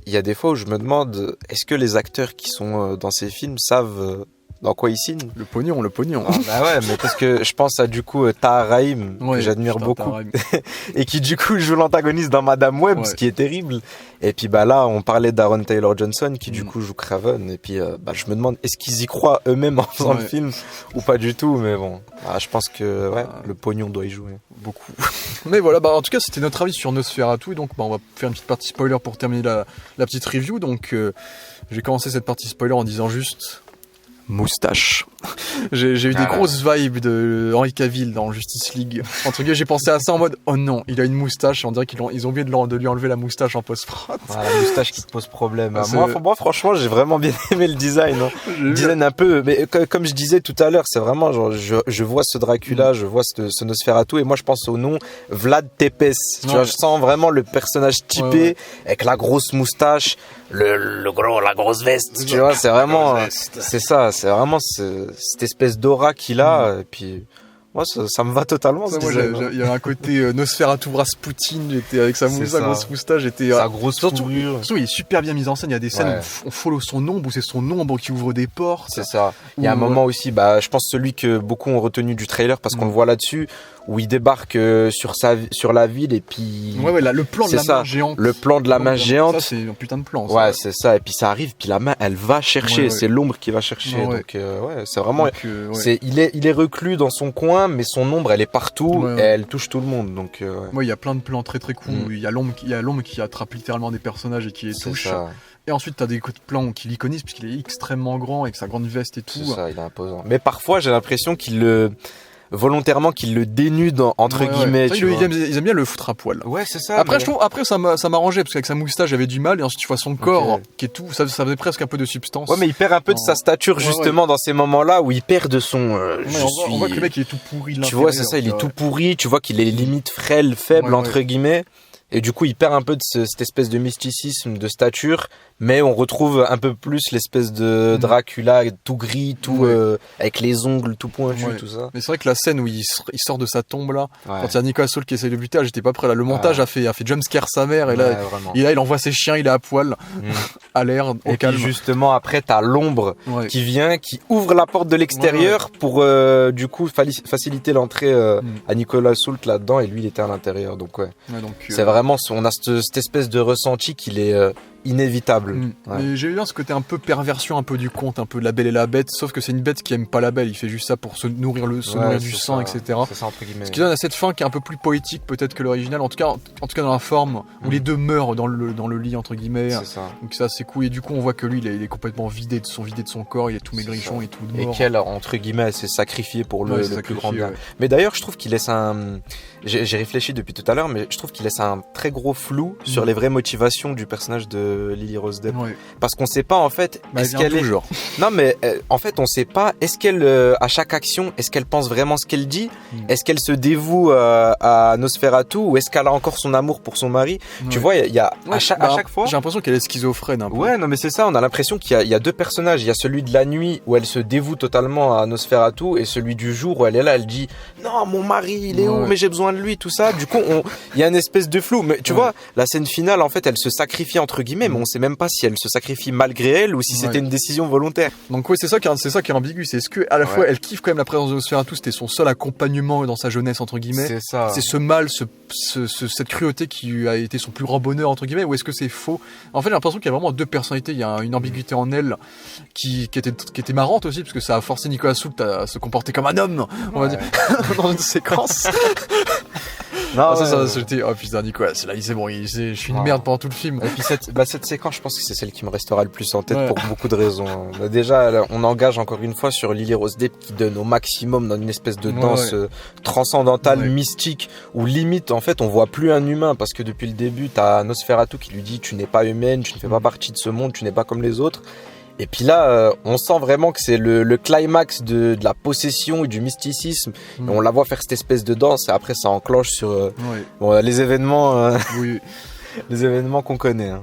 il y a des fois où je me demande, est-ce que les acteurs qui sont dans ces films savent dans quoi ils signent? Le pognon. Bah ouais, mais parce que je pense à du coup Tahar Rahim, que j'admire beaucoup, et qui du coup joue l'antagoniste dans Madame Web, ce qui est terrible. Et puis bah là, on parlait d'Aaron Taylor Johnson qui du coup joue Craven, et puis je me demande, est-ce qu'ils y croient eux-mêmes en faisant le film ou pas du tout? Mais bon, je pense que le pognon doit y jouer. Beaucoup. Mais voilà, en tout cas, c'était notre avis sur Nosferatu, et donc on va faire une petite partie spoiler pour terminer la petite review. Donc j'ai commencé cette partie spoiler en disant juste moustache. J'ai eu des grosses vibes de Henry Cavill dans Justice League. Entre guillemets, j'ai pensé à ça en mode oh non, il a une moustache, et on dirait qu'ils ont oublié de lui enlever la moustache en post-prod. La moustache qui te pose problème. Moi franchement, j'ai vraiment bien aimé le design. Hein. Le design un peu, mais comme je disais tout à l'heure, c'est vraiment genre je vois ce Dracula, je vois ce Nosferatu, et moi je pense au nom Vlad Tepes. Tu vois, je sens vraiment le personnage typé avec la grosse moustache, la grosse veste. Tu vois, c'est vraiment c'est ça, c'est vraiment cette espèce d'aura qu'il a, et puis moi ça me va totalement. Il y a un côté Nosferatu Rasputin, j'étais avec sa grosse moustache, sa grosse fourrure. Surtout il est super bien mis en scène, il y a des scènes où on follow son ombre, où c'est son ombre qui ouvre des portes. C'est ça. Il y a un moment aussi, je pense celui que beaucoup ont retenu du trailer parce qu'on le voit là-dessus, où il débarque sur la ville, et puis là, le plan de la main géante. Le plan de la main géante. Ça c'est un putain de plan. Ouais, c'est ça. Et puis ça arrive, puis la main, elle va chercher. C'est l'ombre qui va chercher. Donc c'est vraiment. Il est reclus dans son coin, mais son ombre, elle est partout et elle touche tout le monde. Donc il y a plein de plans très très cool. Il y a l'ombre qui attrape littéralement des personnages et qui les touche. Et ensuite, t'as des plans qui l'iconisent puisqu'il est extrêmement grand avec sa grande veste et tout. C'est ça, il est imposant. Mais parfois, j'ai l'impression volontairement qu'il le dénude entre guillemets. Ils aiment bien le foutre à poil. Ouais, c'est ça. Après, je trouve, ça m'arrangeait parce qu'avec sa moustache, j'avais du mal, et ensuite tu vois son corps qui est tout, ça faisait presque un peu de substance. Ouais, mais il perd un peu de sa stature justement dans ces moments-là où il perd de son. On voit que le mec il est tout pourri. Tu vois, c'est ça, il est tout pourri. Tu vois qu'il est limite frêle, faible entre guillemets. Et du coup, il perd un peu de cette espèce de mysticisme, de stature, mais on retrouve un peu plus l'espèce de Dracula tout gris, tout avec les ongles tout pointus, tout ça. Mais c'est vrai que la scène où il sort de sa tombe là, quand il y a Nicolas Hoult qui essaie de buter, j'étais pas prêt là. Le montage a fait jumpscare sa mère et là, il envoie ses chiens, il est à poil, à l'air, au et calme. Puis justement après t'as l'ombre qui vient, qui ouvre la porte de l'extérieur pour du coup faciliter l'entrée à Nicolas Hoult là-dedans, et lui il était à l'intérieur, donc c'est vraiment, on a cette espèce de ressenti qu'il est inévitable. Mais j'ai bien ce côté un peu perversion, un peu du conte, un peu de La Belle et la Bête, sauf que c'est une bête qui aime pas la belle, il fait juste ça pour se nourrir du sang, etc. C'est ça, entre guillemets. Ce qui donne à cette fin qui est un peu plus poétique peut-être que l'original, en tout cas dans la forme où les deux meurent dans le lit, entre guillemets. C'est ça. Donc ça c'est cool, et du coup on voit que lui il est complètement vidé de son corps, il est tout maigrichon et tout mort. Et qu'elle, entre guillemets, s'est sacrifiée pour le plus grand bien. Mais d'ailleurs je trouve qu'il laisse j'ai réfléchi depuis tout à l'heure, mais je trouve qu'il laisse un très gros flou sur les vraies motivations du personnage de Lily Rose Depp. Parce qu'on sait pas en fait, est-ce qu'elle est... Non mais en fait on sait pas, est-ce qu'elle à chaque action, est-ce qu'elle pense vraiment ce qu'elle dit, est-ce qu'elle se dévoue à Nosferatu, ou est-ce qu'elle a encore son amour pour son mari. Tu vois, il y a à chaque fois, j'ai l'impression qu'elle est schizophrène un peu. Ouais, non mais c'est ça, on a l'impression qu'il y a deux personnages, il y a celui de la nuit où elle se dévoue totalement à Nosferatu, et celui du jour où elle est là, elle dit non, mon mari il est où, mais j'ai besoin de lui, tout ça. Du coup il y a une espèce de flou, mais tu vois, la scène finale en fait elle se sacrifie entre guillemets, mais on sait même pas si elle se sacrifie malgré elle ou si c'était une décision volontaire. Donc c'est ça qui est ambigu, c'est ce que à la fois elle kiffe quand même la présence de Nosferatu, c'était son seul accompagnement dans sa jeunesse entre guillemets. C'est ça. C'est ce mal, cette cruauté qui a été son plus grand bonheur entre guillemets, ou est-ce que c'est faux? En fait j'ai l'impression qu'il y a vraiment deux personnalités, il y a une ambiguïté en elle qui était marrante aussi, parce que ça a forcé Nicolas Hoult à se comporter comme un homme, on va dire, dans une séquence. Non, j'étais, oh putain, Nicolas, c'est là, c'est bon, je suis une merde pendant tout le film. Et puis cette séquence, je pense que c'est celle qui me restera le plus en tête pour beaucoup de raisons. Déjà, là, on engage encore une fois sur Lily Rose Depp qui donne au maximum dans une espèce de danse transcendantale, mystique, où limite, en fait, on voit plus un humain, parce que depuis le début, t'as Nosferatu qui lui dit tu n'es pas humaine, tu ne fais pas partie de ce monde, tu n'es pas comme les autres. Et puis là, on sent vraiment que c'est le climax de la possession et du mysticisme. Et on la voit faire cette espèce de danse, et après ça enclenche sur les événements. Les événements qu'on connaît.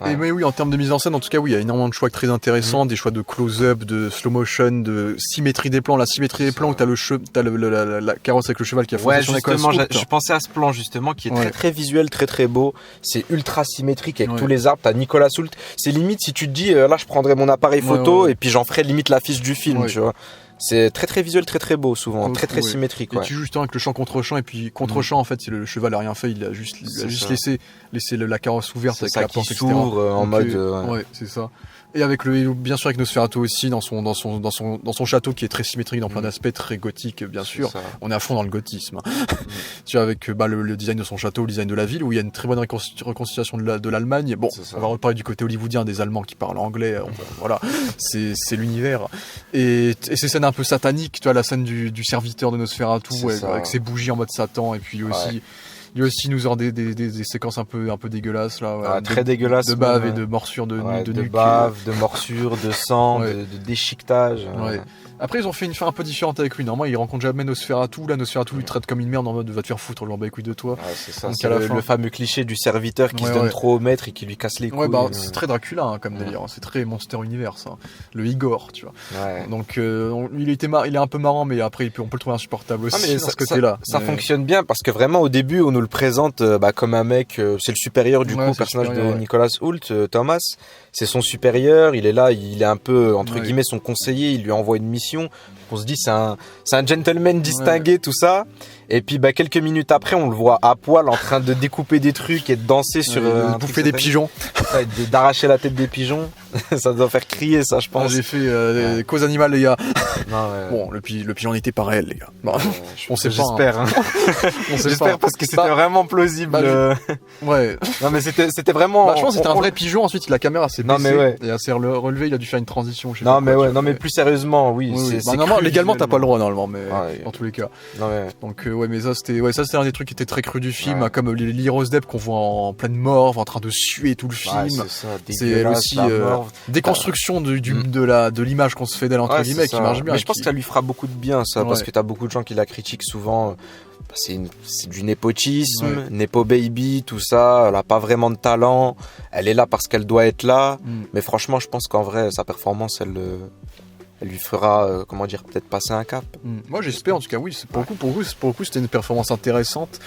Et mais oui, en termes de mise en scène, en tout cas, oui, il y a énormément de choix très intéressants, des choix de close-up, de slow motion, de symétrie des plans. La symétrie des plans où t'as la carrosse avec le cheval qui a foncé sur justement, je pensais à ce plan justement qui est très très visuel, très très beau. C'est ultra symétrique avec tous les arbres. T'as Nicolas Hoult. C'est limite si tu te dis là, je prendrais mon appareil photo et puis j'en ferais limite l'affiche du film, tu vois. C'est très très visuel, très très beau souvent, très très symétrique. Et tu joues justement avec le champ contre champ, et puis contre champ en fait, le cheval a rien fait, il a juste laissé la carrosse ouverte avec la porte, qui s'ouvre en mode. Ouais, c'est ça. Et avec bien sûr avec Nosferatu aussi dans son château qui est très symétrique dans plein d'aspects, très gothique bien sûr. On est à fond dans le gothisme. Tu vois, avec le design de son château, le design de la ville, où il y a une très bonne reconstitution de l'Allemagne. Bon, on va reparler du côté hollywoodien des Allemands qui parlent anglais. Voilà, c'est l'univers. Et ces scènes un peu sataniques, tu vois, la scène du serviteur de Nosferatu avec ses bougies en mode Satan, et puis aussi. Lui aussi nous sort des séquences un peu dégueulasses là, très dégueulasses, de bave et de morsures de nuque, de bave, de morsures, de sang, de déchiquetage. Après ils ont fait une fin un peu différente avec lui. Normalement il rencontre jamais Nosferatu, là Nosferatu lui traite comme une merde en mode va te faire foutre, le les couilles de toi. C'est ça. C'est le fameux cliché du serviteur qui se donne trop au maître et qui lui casse les couilles. C'est très Dracula comme délire, c'est très Monster Universe, le Igor, tu vois. Donc il est un peu marrant, mais après on peut le trouver insupportable aussi dans ce côté-là. Ça fonctionne bien parce que vraiment au début on nous le présente comme un mec, c'est le supérieur du coup, le personnage de Nicolas Hoult, Thomas. C'est son supérieur, il est là, il est un peu entre guillemets son conseiller, il lui envoie une mission. On se dit c'est un gentleman distingué, tout ça. Et puis quelques minutes après, on le voit à poil en train de découper des trucs et de danser sur bouffer des pigeons, d'arracher la tête des pigeons. Ça doit faire crier ça, je pense. J'ai fait cause animale les gars. Bon, le pigeon n'était pas réel les gars. On sait pas. J'espère. J'espère parce que c'était vraiment plausible. Non mais c'était vraiment. Je pense que c'était un vrai pigeon. Ensuite la caméra s'est baissée et elle s'est relevée. Il a dû faire une transition. Non mais plus sérieusement, oui. C'est légalement t'as pas le droit normalement, mais Ouais. dans tous les cas. Non, mais... Donc ouais, mais ça c'était un des trucs qui était très cru du film, Ouais. comme Lily Rose Depp qu'on voit en pleine mort, en train de suer tout le film. Ouais, c'est ça, C'est elle dégueulasse, aussi la mort. déconstruction de l'image qu'on se fait d'elle entre Ouais, guillemets c'est qui marche ça. bien. Mais je pense que ça lui fera beaucoup de bien, ça, parce Ouais. que t'as beaucoup de gens qui la critiquent souvent. C'est du népotisme, Ouais. népo baby, tout ça. Elle a pas vraiment de talent. Elle est là parce qu'elle doit être là. Mm. Mais franchement, je pense qu'en vrai, sa performance, elle lui fera, comment dire, peut-être passer un cap. Moi j'espère en tout cas, oui, pour le coup c'était une performance intéressante.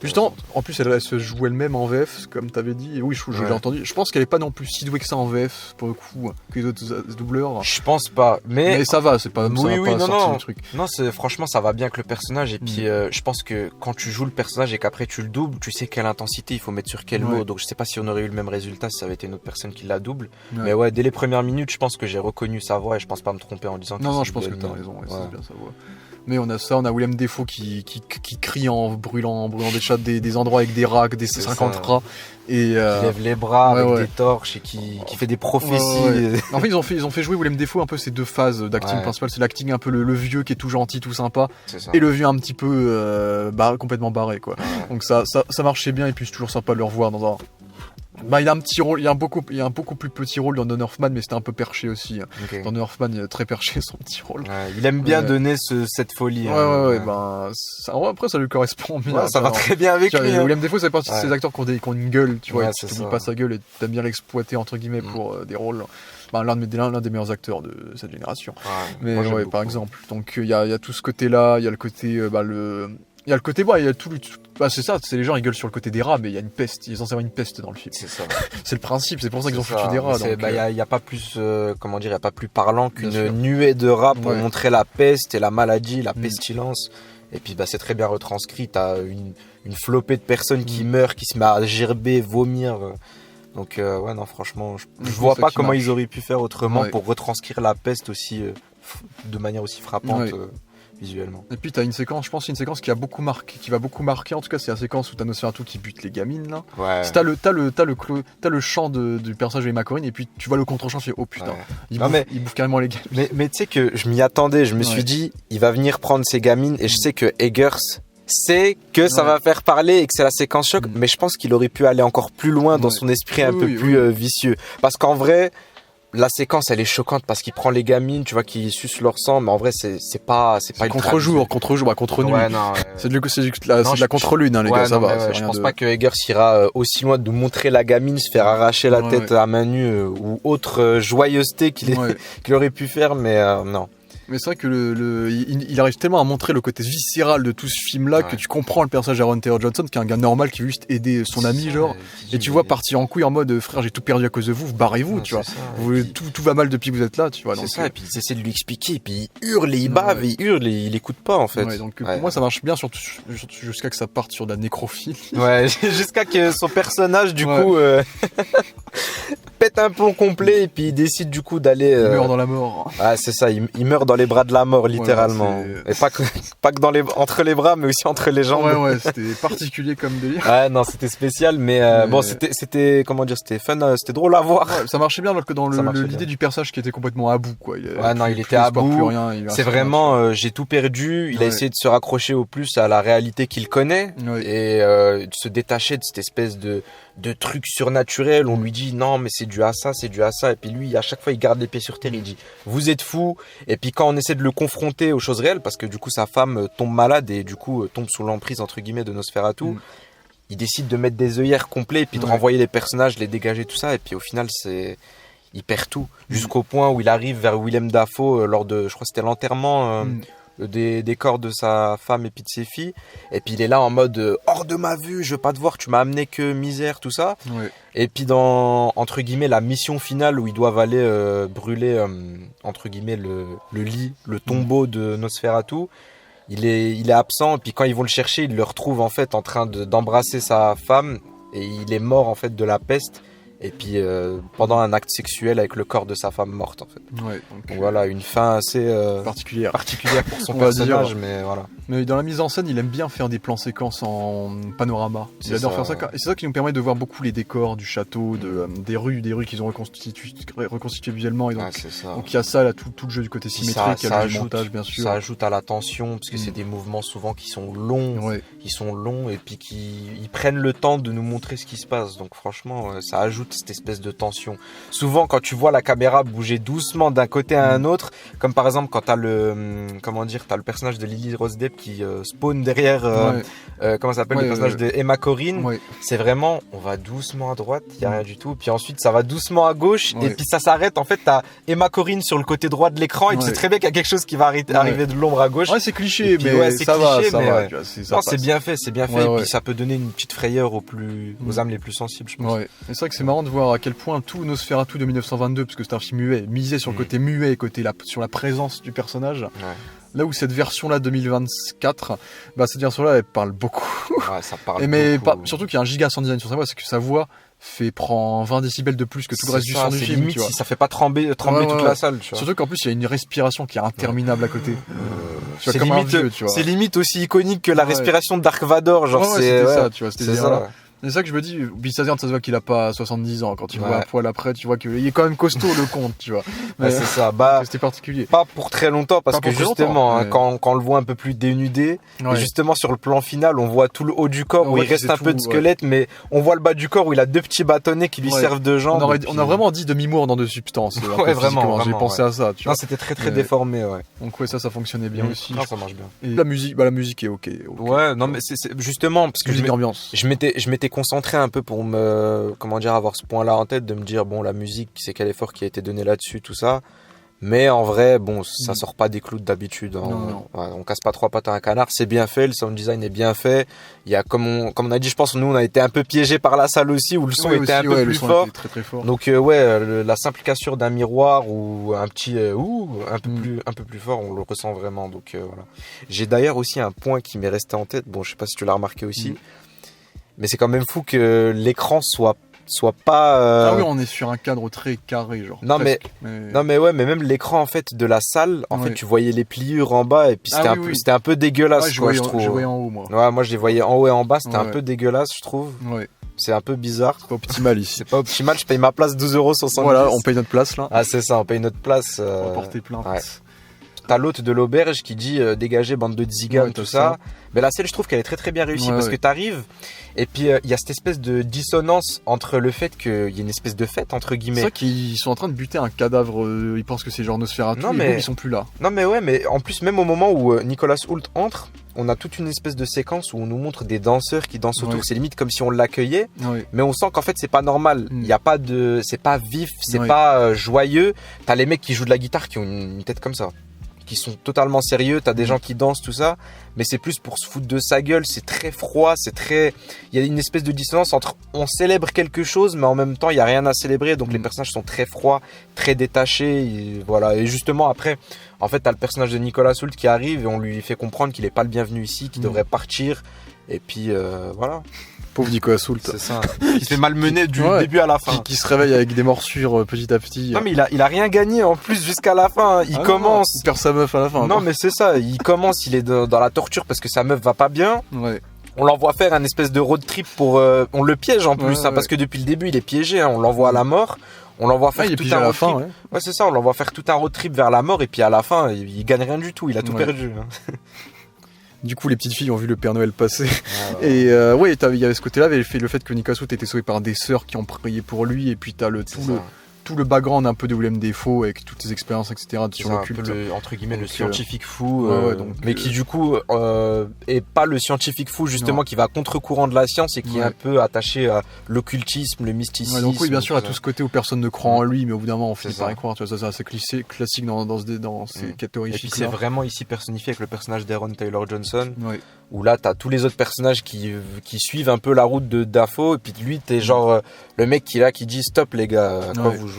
Justement, en plus elle se joue elle-même en VF, comme t'avais dit, et oui je Ouais. l'ai entendu. Je pense qu'elle est pas non plus si douée que ça en VF, pour le coup, que les autres doubleurs. Je pense pas. Mais ça va, c'est pas, ça Oui, va oui, pas non, sortir non. le truc. Non, franchement, ça va bien avec le personnage. Et puis, je pense que quand tu joues le personnage et qu'après tu le doubles, tu sais quelle intensité il faut mettre sur quel Ouais. mot. Donc, je sais pas si on aurait eu le même résultat si ça avait été une autre personne qui la double. Ouais. Mais ouais, dès les premières minutes, je pense que j'ai reconnu sa voix et je pense pas me tromper en disant que Non, c'est je pense que Glenn. t'as raison, ouais, Ouais. c'est bien sa voix. Mais on a Willem Dafoe qui crie en brûlant des chats des endroits avec des rats, des C'est 50 ça. rats. Et Qui lève les bras ouais, avec ouais. des torches et qui fait des prophéties. Ouais, ouais. En fait, ils ont fait jouer Willem Dafoe un peu ces deux phases d'acting Ouais. principal. C'est l'acting un peu le vieux qui est tout gentil, tout sympa, C'est ça. et le vieux un petit peu complètement barré, quoi. Ouais. Donc ça marchait bien, et puis c'est toujours sympa de le revoir dans un. Bah, il a un petit rôle, il y a un beaucoup plus petit rôle dans Don Earthman, mais c'était un peu perché aussi. Ok. Dans Don Earthman, il est très perché son petit rôle. Ouais, il aime bien Ouais. donner cette folie. Ouais, ben, après ça lui correspond bien. Ouais, ça va très bien avec Tiens, lui. hein. William Defoe, c'est partie de Ouais. ces acteurs qui ont une gueule, tu vois, Ouais, et tu c'est t'oublies ça. pas sa gueule et t'aimes bien l'exploiter entre guillemets pour des rôles. Ben, l'un des meilleurs acteurs de cette génération. Ouais. Mais Moi, j'aime ouais, beaucoup. par exemple. Donc il y a tout ce côté-là, il y a le côté il y a le côté il y a tout c'est ça, c'est les gens ils gueulent sur le côté des rats, mais il y a une peste, ils sont censé avoir une peste dans le film. C'est ça. C'est le principe, c'est pour ça qu'ils ont C'est foutu ça. des rats. Mais Donc, il y a pas plus, comment dire, il y a pas plus parlant Bien sûr. qu'une nuée de rats pour Ouais. montrer la peste et la maladie, la Mm. pestilence. Et puis c'est très bien retranscrit. T'as une flopée de personnes qui Mm. meurent, qui se mettent à gerber, vomir. Donc ouais non franchement, je C'est vois ça pas qui comment marche. ils auraient pu faire autrement Ouais. pour retranscrire la peste aussi de manière aussi frappante Ouais. visuellement. Et puis t'as une séquence, je pense, une séquence qui va beaucoup marquer. En tout cas, c'est la séquence où t'as Nosferatu qui bute les gamines là. Ouais. T'as le chant du personnage de Emma Corrin, et puis tu vois le contre-champ, tu fais oh putain, Ouais. il Non, bouffe, il bouffe carrément les gamines. Mais tu sais que je m'y attendais, je me Ouais. suis dit, il va venir prendre ses gamines et je sais que Eggers sait que ça Ouais. va faire parler et que c'est la séquence choc, Mm. mais je pense qu'il aurait pu aller encore plus loin dans Ouais. son esprit un Oui, peu oui, plus oui. vicieux. Parce qu'en vrai, la séquence elle est choquante parce qu'il prend les gamines, tu vois, qui sucent leur sang, mais en vrai c'est pas ultra Contre-jour, contre-nuit. Ouais, non, C'est de la Non, contre-lune, hein, les ouais, gars, ça non, va. mais c'est ouais, je rien pense de- pas que Eggers ira aussi loin de montrer la gamine se faire arracher la Ouais, tête ouais. à main nue ou autre joyeuseté qu'il Ouais. qu'il aurait pu faire, mais non. Mais c'est vrai que il arrive tellement à montrer le côté viscéral de tout ce film-là Ouais. que tu comprends le personnage d'Aaron Taylor Johnson, qui est un gars normal qui veut juste aider son ami, genre. Et tu vois partir en couille en mode frère, j'ai tout perdu à cause de vous, barrez-vous, tu vois. Tout va mal depuis que vous êtes là, tu vois. C'est Donc, ça, et puis ils essaient de lui expliquer, et puis il hurle et il Ouais, bave, ouais. et il hurle et il écoute pas en fait. ouais, donc Ouais. pour moi ça marche bien, surtout jusqu'à que ça parte sur de la nécrophilie. Ouais, jusqu'à que son personnage du Ouais. coup pète un plomb complet et puis il décide du coup d'aller. Il meurt dans la mort. Ah c'est ça, il meurt dans les bras de la mort littéralement. c'est- Et pas que entre les bras, mais aussi entre les jambes. Ouais, c'était particulier comme délire. Ouais, non, c'était spécial, mais Mais- bon, c'était comment dire, c'était fun, c'était drôle à voir. Ouais, ça marchait bien alors que dans Ça marchait l'idée bien. du personnage qui était complètement à bout, quoi. Ouais, non, il était plus à d'espoir, bout. plus rien, il a C'est un vraiment, j'ai tout perdu. Il a Ouais. essayé de se raccrocher au plus à la réalité qu'il connaît. Ouais. Et de se détacher de cette espèce de truc surnaturel. On lui dit non mais c'est dû à ça, c'est dû à ça. Et puis lui à chaque fois il garde les pieds sur terre, il dit vous êtes fous. Et puis quand on essaie de le confronter aux choses réelles, parce que du coup sa femme tombe malade et du coup tombe sous l'emprise entre guillemets de Nosferatu, Mm. il décide de mettre des œillères complets et puis de Ouais. renvoyer les personnages, les dégager tout ça. Et puis au final il perd tout jusqu'au point où il arrive vers Willem Dafoe lors de, je crois que c'était l'enterrement Mm. des corps de sa femme et puis de ses filles. Et puis il est là en mode hors de ma vue, je veux pas te voir, tu m'as amené que misère, tout ça. Ouais. Et puis dans, entre guillemets, la mission finale où ils doivent aller brûler, entre guillemets, le lit, le tombeau de Nosferatu, il est absent. Et puis quand ils vont le chercher, ils le retrouvent en fait en train d'embrasser sa femme. Et il est mort en fait de la peste. Et puis pendant un acte sexuel avec le corps de sa femme morte en fait. Ouais, Donc voilà, une fin assez particulière. particulière pour son On va personnage, dire. mais voilà. Mais dans la mise en scène, il aime bien faire des plans séquences en panorama. Il C'est adore ça, faire ça. ouais. Et c'est ça qui nous permet de voir beaucoup les décors du château, des rues qu'ils ont reconstitué visuellement. Et donc, Ouais, c'est ça. donc il y a ça, là, tout le jeu du côté Puis symétrique, il y a le ajoute, montage, bien sûr. ça ajoute à la tension, parce que c'est Mm. des mouvements souvent qui sont longs, Ouais. et puis ils prennent le temps de nous montrer ce qui se passe. Donc franchement, ça ajoute cette espèce de tension. Souvent, quand tu vois la caméra bouger doucement d'un côté à un autre, comme par exemple quand t'as t'as le personnage de Lily Rose Depp qui spawn derrière, comment ça s'appelle, le personnage de Emma Corrin. Ouais. C'est vraiment, on va doucement à droite, il y a rien du tout, puis ensuite ça va doucement à gauche, Ouais. et puis ça s'arrête. En fait, t'as Emma Corrin sur le côté droit de l'écran, et tu Ouais. sais très bien qu'il y a quelque chose qui va arriver de l'ombre à gauche. Ouais, c'est cliché, Et puis, mais ouais, c'est ça cliché, va, mais ouais. tu vois, ça Non, passe. c'est bien fait, Ouais, et ouais. puis ça peut donner une petite frayeur aux âmes les plus sensibles, je pense. Ouais. Et c'est vrai que c'est marrant de voir à quel point tout Nosferatu de 1922, parce que c'est un film muet, misait sur le côté muet et sur la présence du personnage. Ouais. Là où cette version-là 2024, cette version-là elle parle beaucoup. Ouais, ça parle Mais beaucoup. surtout qu'il y a un giga sound design sur sa voix, c'est que sa voix prend 20 décibels de plus que tout le reste du son du c'est film. limite Tu vois. si ça fait pas trembler Ouais, toute ouais. la salle, tu vois. Surtout qu'en plus il y a une respiration qui est interminable à côté. Tu vois, C'est comme un limite, vieux, tu vois. c'est limite aussi iconique que la Ouais. respiration de Dark Vador, genre Ouais, c'est c'était ça, tu vois, c'était c'est ça. ça. C'est ça que je me dis, Bissazerne, ça se voit qu'il a pas 70 ans. Quand tu le vois Ouais. un poil après, tu vois qu'il est quand même costaud le compte, tu vois. Ouais, c'est ça. Bah, C'était particulier. pas pour très longtemps, parce Pas que pour très justement, longtemps, hein, mais- quand on le voit un peu plus dénudé, Ouais. et justement sur le plan final, on voit tout le haut du corps On où voit il reste qu'il un sait peu de tout, squelette, mais on voit le bas du corps où il a deux petits bâtonnets qui lui Ouais. servent de jambes. et puis- On a vraiment dit demi-mour dans de substances. un peu Ouais, vraiment, physiquement. J'ai vraiment, pensé à ça, tu Non, vois. c'était très Ouais. déformé, ouais. Donc ouais, ça fonctionnait bien aussi. Non, ça marche bien. Et la musique est ok. Ouais, non, mais c'est justement parce que Musique d'ambiance. je m'étais concentré un peu pour avoir ce point-là en tête, de me dire, bon, la musique, c'est quel effort qui a été donné là-dessus, tout ça. Mais en vrai, bon, ça sort pas des clous d'habitude. Hein. Non. Ouais, on casse pas trois pattes à un canard, c'est bien fait, le sound design est bien fait. Il y a, comme on a dit, je pense, nous, on a été un peu piégés par la salle aussi, où le son Ouais, était un aussi, peu ouais, plus le son fort. était très très fort. Donc, la simple cassure d'un miroir ou un petit un peu plus fort, on le ressent vraiment. Donc, voilà. J'ai d'ailleurs aussi un point qui m'est resté en tête. Bon, je sais pas si tu l'as remarqué aussi. Mais c'est quand même fou que l'écran soit pas. Ah oui, on est sur un cadre très carré, genre. Non, presque. Non mais ouais, mais même l'écran en fait de la salle, en Ouais. fait tu voyais les pliures en bas et puis c'était oui. c'était un peu dégueulasse, Ouais, je quoi, je voyais trouve. en haut, moi. Ouais, moi je les voyais en haut et en bas, c'était un Ouais. peu dégueulasse, je trouve. Ouais. C'est un peu bizarre. C'est pas optimal ici. C'est pas optimal, je paye ma place 12,70 €. Voilà, on paye notre place là. Ah c'est ça, on paye notre place. On va porter plainte. ouais. T'as l'hôte de l'auberge qui dit dégagez bande de tziganes, Ouais, tout t'as ça. ça. Mais la scène, je trouve qu'elle est très très bien réussie Ouais, parce ouais. que t'arrives et puis il y a cette espèce de dissonance entre le fait qu'il y a une espèce de fête entre C'est guillemets. vrai qu'ils sont en train de buter un cadavre, ils pensent que c'est genre Nosferatu, Non, et mais- boum, ils sont plus là. Non mais ouais, mais en plus même au moment où Nicolas Hoult entre, on a toute une espèce de séquence où on nous montre des danseurs qui dansent autour. Ouais. C'est limite comme si on l'accueillait, Ouais. mais on sent qu'en fait c'est pas normal. Il y a pas de, c'est pas vif, c'est Ouais. pas joyeux. T'as les mecs qui jouent de la guitare qui ont une tête comme ça, qui sont totalement sérieux. T'as des gens qui dansent tout ça, mais c'est plus pour se foutre de sa gueule. C'est très froid, c'est très. Il y a une espèce de dissonance entre on célèbre quelque chose, mais en même temps il y a rien à célébrer. Donc les personnages sont très froids, très détachés. Et voilà. Et justement après, en fait t'as le personnage de Nicolas Hoult qui arrive et on lui fait comprendre qu'il est pas le bienvenu ici, qu'il devrait partir. Et puis voilà, Pauvre Nicolas Hoult. c'est ça. Il se fait malmener du Ouais. début à la fin. Qui se réveille avec des morsures petit à petit. Non mais il a rien gagné en plus jusqu'à la fin. Il Ah non, commence. il perd sa meuf à la fin. Non mais c'est ça, il commence, il est dans la torture parce que sa meuf va pas bien. Ouais. On l'envoie faire un espèce de road trip pour... on le piège en plus, Ouais, hein, parce ouais. que depuis le début il est piégé, hein, on l'envoie à la mort. On l'envoie faire Ah, il est tout piégé un à la road fin, trip. ouais. Ouais c'est ça, on l'envoie faire tout un road trip vers la mort et puis à la fin il gagne rien du tout, il a tout Ouais. perdu. Hein. Du coup, les petites filles ont vu le Père Noël passer. Et ouais, il y avait ce côté-là, il y avait le fait que Nicolas Hoult était sauvé par des sœurs qui ont prié pour lui, et puis t'as tout le background un peu de Willem Dafoe avec toutes ses expériences, etc. C'est sur un le peu culte. entre guillemets le Donc, scientifique fou, ouais, donc, mais qui du coup est pas le scientifique fou justement, Non. qui va à contre-courant de la science et qui est Ouais. un peu attaché à l'occultisme, le mysticisme. Ouais, donc oui, bien sûr, il y a tout tout ça. ce côté où personne ne croit en lui, mais au bout d'un moment, on finit C'est par ça. y croire. Tu vois, ça, c'est assez classique dans ces quêtes Et puis horrifiques. c'est vraiment ici personnifié avec le personnage d'Aaron Taylor Johnson, Ouais. où là t'as tous les autres personnages qui suivent un peu la route de Dafoe, et puis lui t'es genre le mec qui est là qui dit stop les gars, à quoi Ouais. vous jouez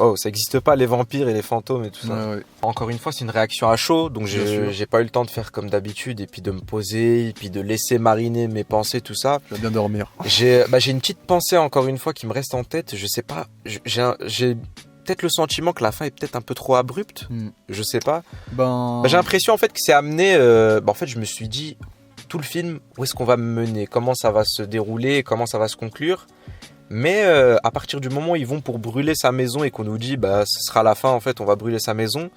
Oh, ça existe pas les vampires et les fantômes et tout ça. Ouais, ouais. Encore une fois, c'est une réaction à chaud, donc Bien sûr. j'ai pas eu le temps de faire comme d'habitude et puis de me poser, et puis de laisser mariner mes pensées, tout ça. Tu vas bien dormir. J'ai une petite pensée encore une fois qui me reste en tête. Je sais pas, j'ai peut-être le sentiment que la fin est peut-être un peu trop abrupte. Je sais pas. J'ai l'impression en fait que c'est amené. En fait, je me suis dit tout le film, où est-ce qu'on va me mener, comment ça va se dérouler, comment ça va se conclure. Mais à partir du moment où ils vont pour brûler sa maison et qu'on nous dit ce sera la fin en fait, on va brûler sa maison.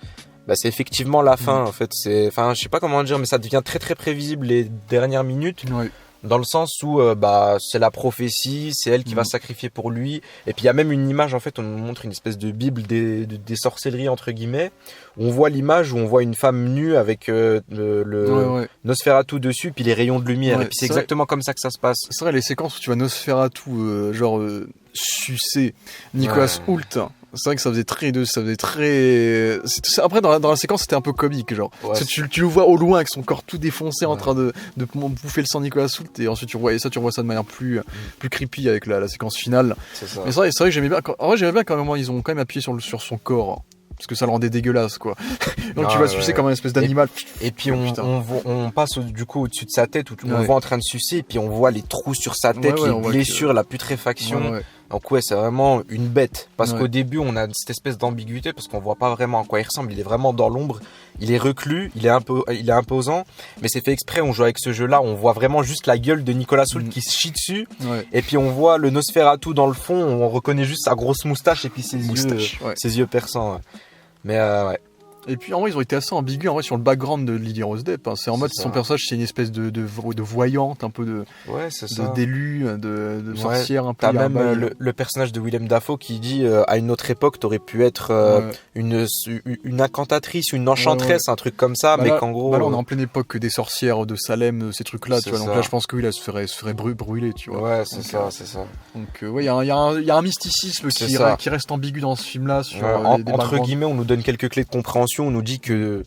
C'est effectivement la fin en fait. Je sais pas comment dire, mais ça devient très très prévisible les dernières minutes. Ouais. Dans le sens où c'est la prophétie, c'est elle qui va sacrifier pour lui. Et puis il y a même une image, en fait, on nous montre une espèce de bible des sorcelleries, entre guillemets, où on voit l'image où on voit une femme nue avec le Nosferatu dessus, puis les rayons de lumière. Et puis c'est exactement comme ça que ça se passe. C'est vrai, les séquences où tu vois Nosferatu, sucer Nicolas Hoult. C'est vrai que ça faisait très. Après, dans la séquence, c'était un peu comique, genre. Ouais. Tu le vois au loin avec son corps tout défoncé en train de bouffer le sang de Nicolas Hoult, et ensuite tu vois ça de manière plus creepy avec la séquence finale. C'est ça. Mais c'est vrai que j'aimais bien. En vrai, j'aimais bien quand même, ils ont quand même appuyé sur son corps. Parce que ça le rendait dégueulasse, quoi. Donc tu vas sucer comme une espèce d'animal. Et puis on passe du coup au-dessus de sa tête, où on le voit en train de sucer, et puis on voit les trous sur sa tête, les blessures, la putréfaction. Donc c'est vraiment une bête. Parce qu'au début, on a cette espèce d'ambiguïté, parce qu'on voit pas vraiment à quoi il ressemble. Il est vraiment dans l'ombre, il est reclus, il est imposant. Mais c'est fait exprès, on joue avec ce jeu-là, on voit vraiment juste la gueule de Nicolas Hoult qui se chie dessus. Et puis on voit le Nosferatu dans le fond, on reconnaît juste sa grosse moustache et puis ses yeux perçants. Mais Et puis en vrai ils ont été assez ambigus en vrai sur le background de Lily Rose Depp. C'est en mode son personnage c'est une espèce de voyante, un peu de d'élu, de sorcière un peu. T'as même le personnage de Willem Dafoe qui dit à une autre époque t'aurais pu être une incantatrice, une enchanteresse, un truc comme ça, mais qu'en gros. Là on est en pleine époque des sorcières de Salem, ces trucs là, tu vois. Donc là je pense que elle se ferait brûler, tu vois. Ouais, c'est ça. Donc il y a un mysticisme qui reste ambigu dans ce film là sur entre guillemets on nous donne quelques clés de compréhension. On nous dit que,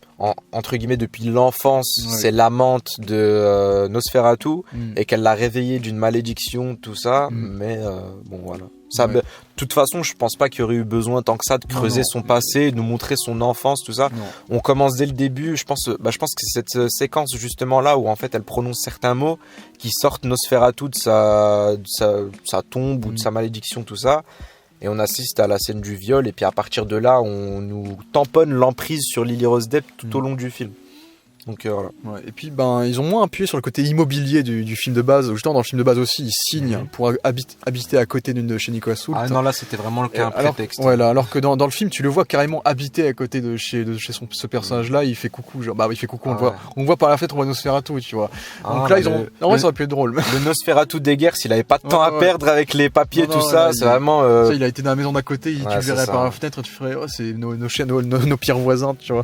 entre guillemets, depuis l'enfance, c'est l'amante de Nosferatu et qu'elle l'a réveillé d'une malédiction, tout ça. Mais bon, voilà. De toute façon, je pense pas qu'il y aurait eu besoin tant que ça de creuser son passé, de nous montrer son enfance, tout ça. On commence dès le début. Je pense que c'est cette séquence justement là où en fait elle prononce certains mots qui sortent Nosferatu de sa tombe ou de sa malédiction, tout ça. Et on assiste à la scène du viol, et puis à partir de là, on nous tamponne l'emprise sur Lily Rose Depp tout au long du film. Donc voilà. Ouais, et puis ils ont moins appuyé sur le côté immobilier du film de base. Justement dans le film de base aussi, ils signent pour habiter à côté d'une chez Nicolas Hoult. Ah non, là c'était vraiment le cas, un prétexte. Alors que dans le film, tu le vois carrément habiter à côté de chez ce personnage-là. Il fait coucou, il fait coucou. On voit par la fenêtre, on voit Nosferatu, tu vois. Donc là en vrai ça aurait pu être drôle. Le Nosferatu des guerres, s'il avait pas de temps à perdre avec les papiers, ça, c'est vraiment. Il a été dans la maison d'à côté, tu verrais par la fenêtre, tu ferais, c'est nos pires voisins, tu vois.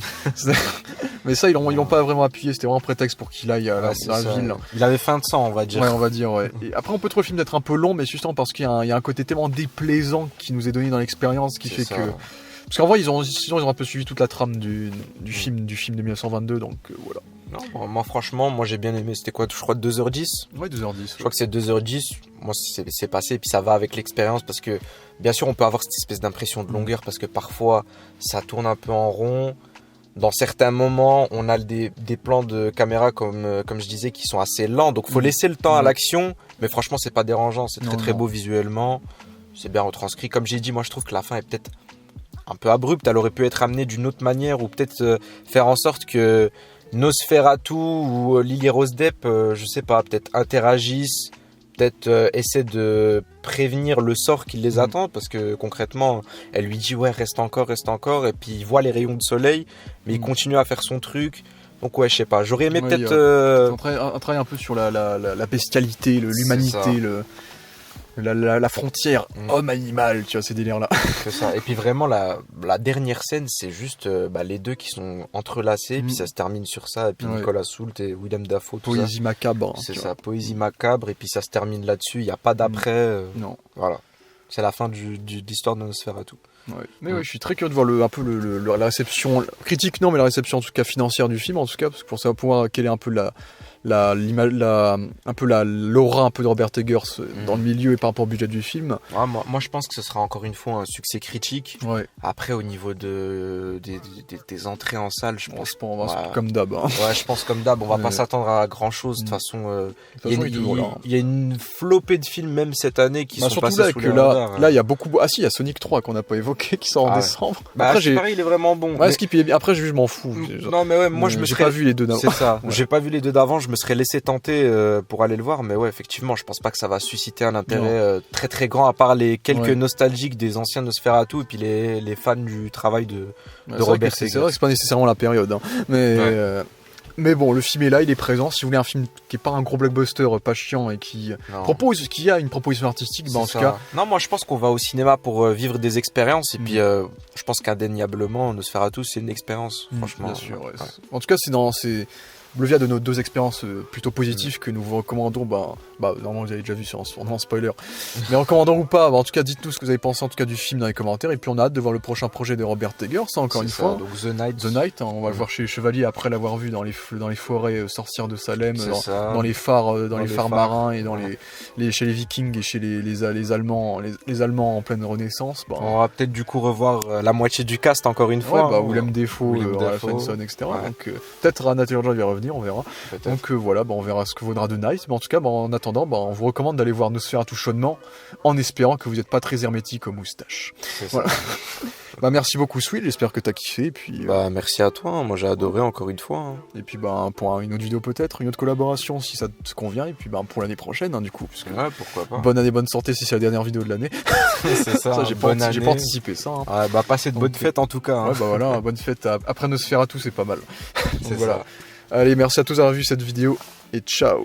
Mais ça ils l'ont pas vraiment appuyé, c'était vraiment un prétexte pour qu'il aille à la ville. Il avait faim de sang, on va dire. Ouais, on va dire, Et après, on peut trouver le film d'être un peu long, mais justement parce qu'il y a un côté tellement déplaisant qui nous est donné dans l'expérience, qui fait que. Parce qu'en vrai, ils ont un peu suivi toute la trame du film de 1922, donc voilà. Non, moi franchement, j'ai bien aimé. C'était quoi, je crois 2h10 ? Ouais, 2h10. Je crois que c'est 2h10. Moi, c'est passé, et puis ça va avec l'expérience, parce que bien sûr, on peut avoir cette espèce d'impression de longueur, parce que parfois, ça tourne un peu en rond. Dans certains moments, on a des plans de caméra, comme je disais, qui sont assez lents. Donc, faut laisser le temps à l'action. Mais franchement, c'est pas dérangeant. C'est très beau visuellement. C'est bien retranscrit. Comme j'ai dit, moi, je trouve que la fin est peut-être un peu abrupte. Elle aurait pu être amenée d'une autre manière, ou peut-être faire en sorte que Nosferatu ou Lily Rose Depp, je sais pas, peut-être interagissent, peut-être essaie de prévenir le sort qui les attend, parce que concrètement elle lui dit reste encore, et puis il voit les rayons de soleil, mais il continue à faire son truc. Donc je sais pas, j'aurais aimé peut-être un travail un peu sur la bestialité, l'humanité, la frontière homme-animal, tu vois, ces délires là. C'est ça. Et puis vraiment la dernière scène, c'est juste les deux qui sont entrelacés, puis ça se termine sur ça, et puis Nicolas Hoult et Willem Dafoe, poésie macabre. C'est ça, poésie macabre, et puis ça se termine là-dessus, il n'y a pas d'après. Non. Voilà. C'est la fin de l'histoire de Nosferatu. Mais je suis très curieux de voir la réception critique, non, mais la réception en tout cas financière du film, en tout cas, parce que pour savoir quelle est un peu un peu l'aura un peu de Robert Eggers dans le milieu et par rapport au budget du film. Ouais, moi je pense que ce sera encore une fois un succès critique. Ouais. Après au niveau des entrées en salle, je pense comme d'hab. Hein. Ouais, je pense comme d'hab, on va pas s'attendre à grand chose. De toute façon, il y a une flopée de films même cette année qui sont passés sous les radars. Là, il y a beaucoup. Ah si, il y a Sonic 3 qu'on n'a pas évoqué qui sort en décembre. Après, pareil, il est vraiment bon. Ouais, Skip, après, je m'en fous. Non, mais ouais, moi je me serais pas vu les deux d'avant. C'est ça. J'ai pas vu les deux d'avant. Je me serais laissé tenter pour aller le voir, mais ouais, effectivement, je pense pas que ça va susciter un intérêt très très grand, à part les quelques nostalgiques des anciens Nosferatu et puis les fans du travail de Robert Eggers. C'est vrai que c'est pas nécessairement la période, hein. Mais bon, le film est là, il est présent. Si vous voulez un film qui est pas un gros blockbuster, pas chiant et qui a une proposition artistique, en tout cas. Non, moi je pense qu'on va au cinéma pour vivre des expériences et puis je pense qu'indéniablement Nosferatu c'est une expérience, franchement. Bien sûr. Ouais. En tout cas, c'est le via de nos deux expériences plutôt positives que nous vous recommandons. Normalement vous avez déjà vu sur un spoiler, mais recommandons ou pas. En tout cas, dites-nous ce que vous avez pensé en tout cas du film dans les commentaires. Et puis on a hâte de voir le prochain projet de Robert Eggers, encore une fois. Donc The Night. On va le voir chez les Chevaliers après l'avoir vu dans les forêts sorcières de Salem, dans les phares, les phares marins et chez les Vikings et chez les Allemands, les Allemands en pleine Renaissance. On va peut-être du coup revoir la moitié du cast encore une fois. Willem Dafoe, Fanson, etc. Donc peut-être Anna Taylor-Joy va revenir, on verra. Peut-être. Donc voilà, on verra ce que vaudra The Night. Mais en tout cas, en attendant, on vous recommande d'aller voir Nosferatu chaudement, en espérant que vous n'êtes pas très hermétique aux moustaches. C'est ça. Voilà. Merci beaucoup Swill, j'espère que t'as kiffé. Et puis, merci à toi, moi j'ai adoré encore une fois. Et puis pour une autre vidéo peut-être, une autre collaboration si ça te convient. Et puis pour l'année prochaine, du coup. Pourquoi pas. Bonne année, bonne santé si c'est la dernière vidéo de l'année. C'est ça, j'ai pas anticipé ça. Hein. Passez de bonnes fêtes en tout cas. Hein. Voilà, bonne fête. Après Nosferatu, c'est pas mal. C'est ça. Allez, merci à tous d'avoir vu cette vidéo et ciao.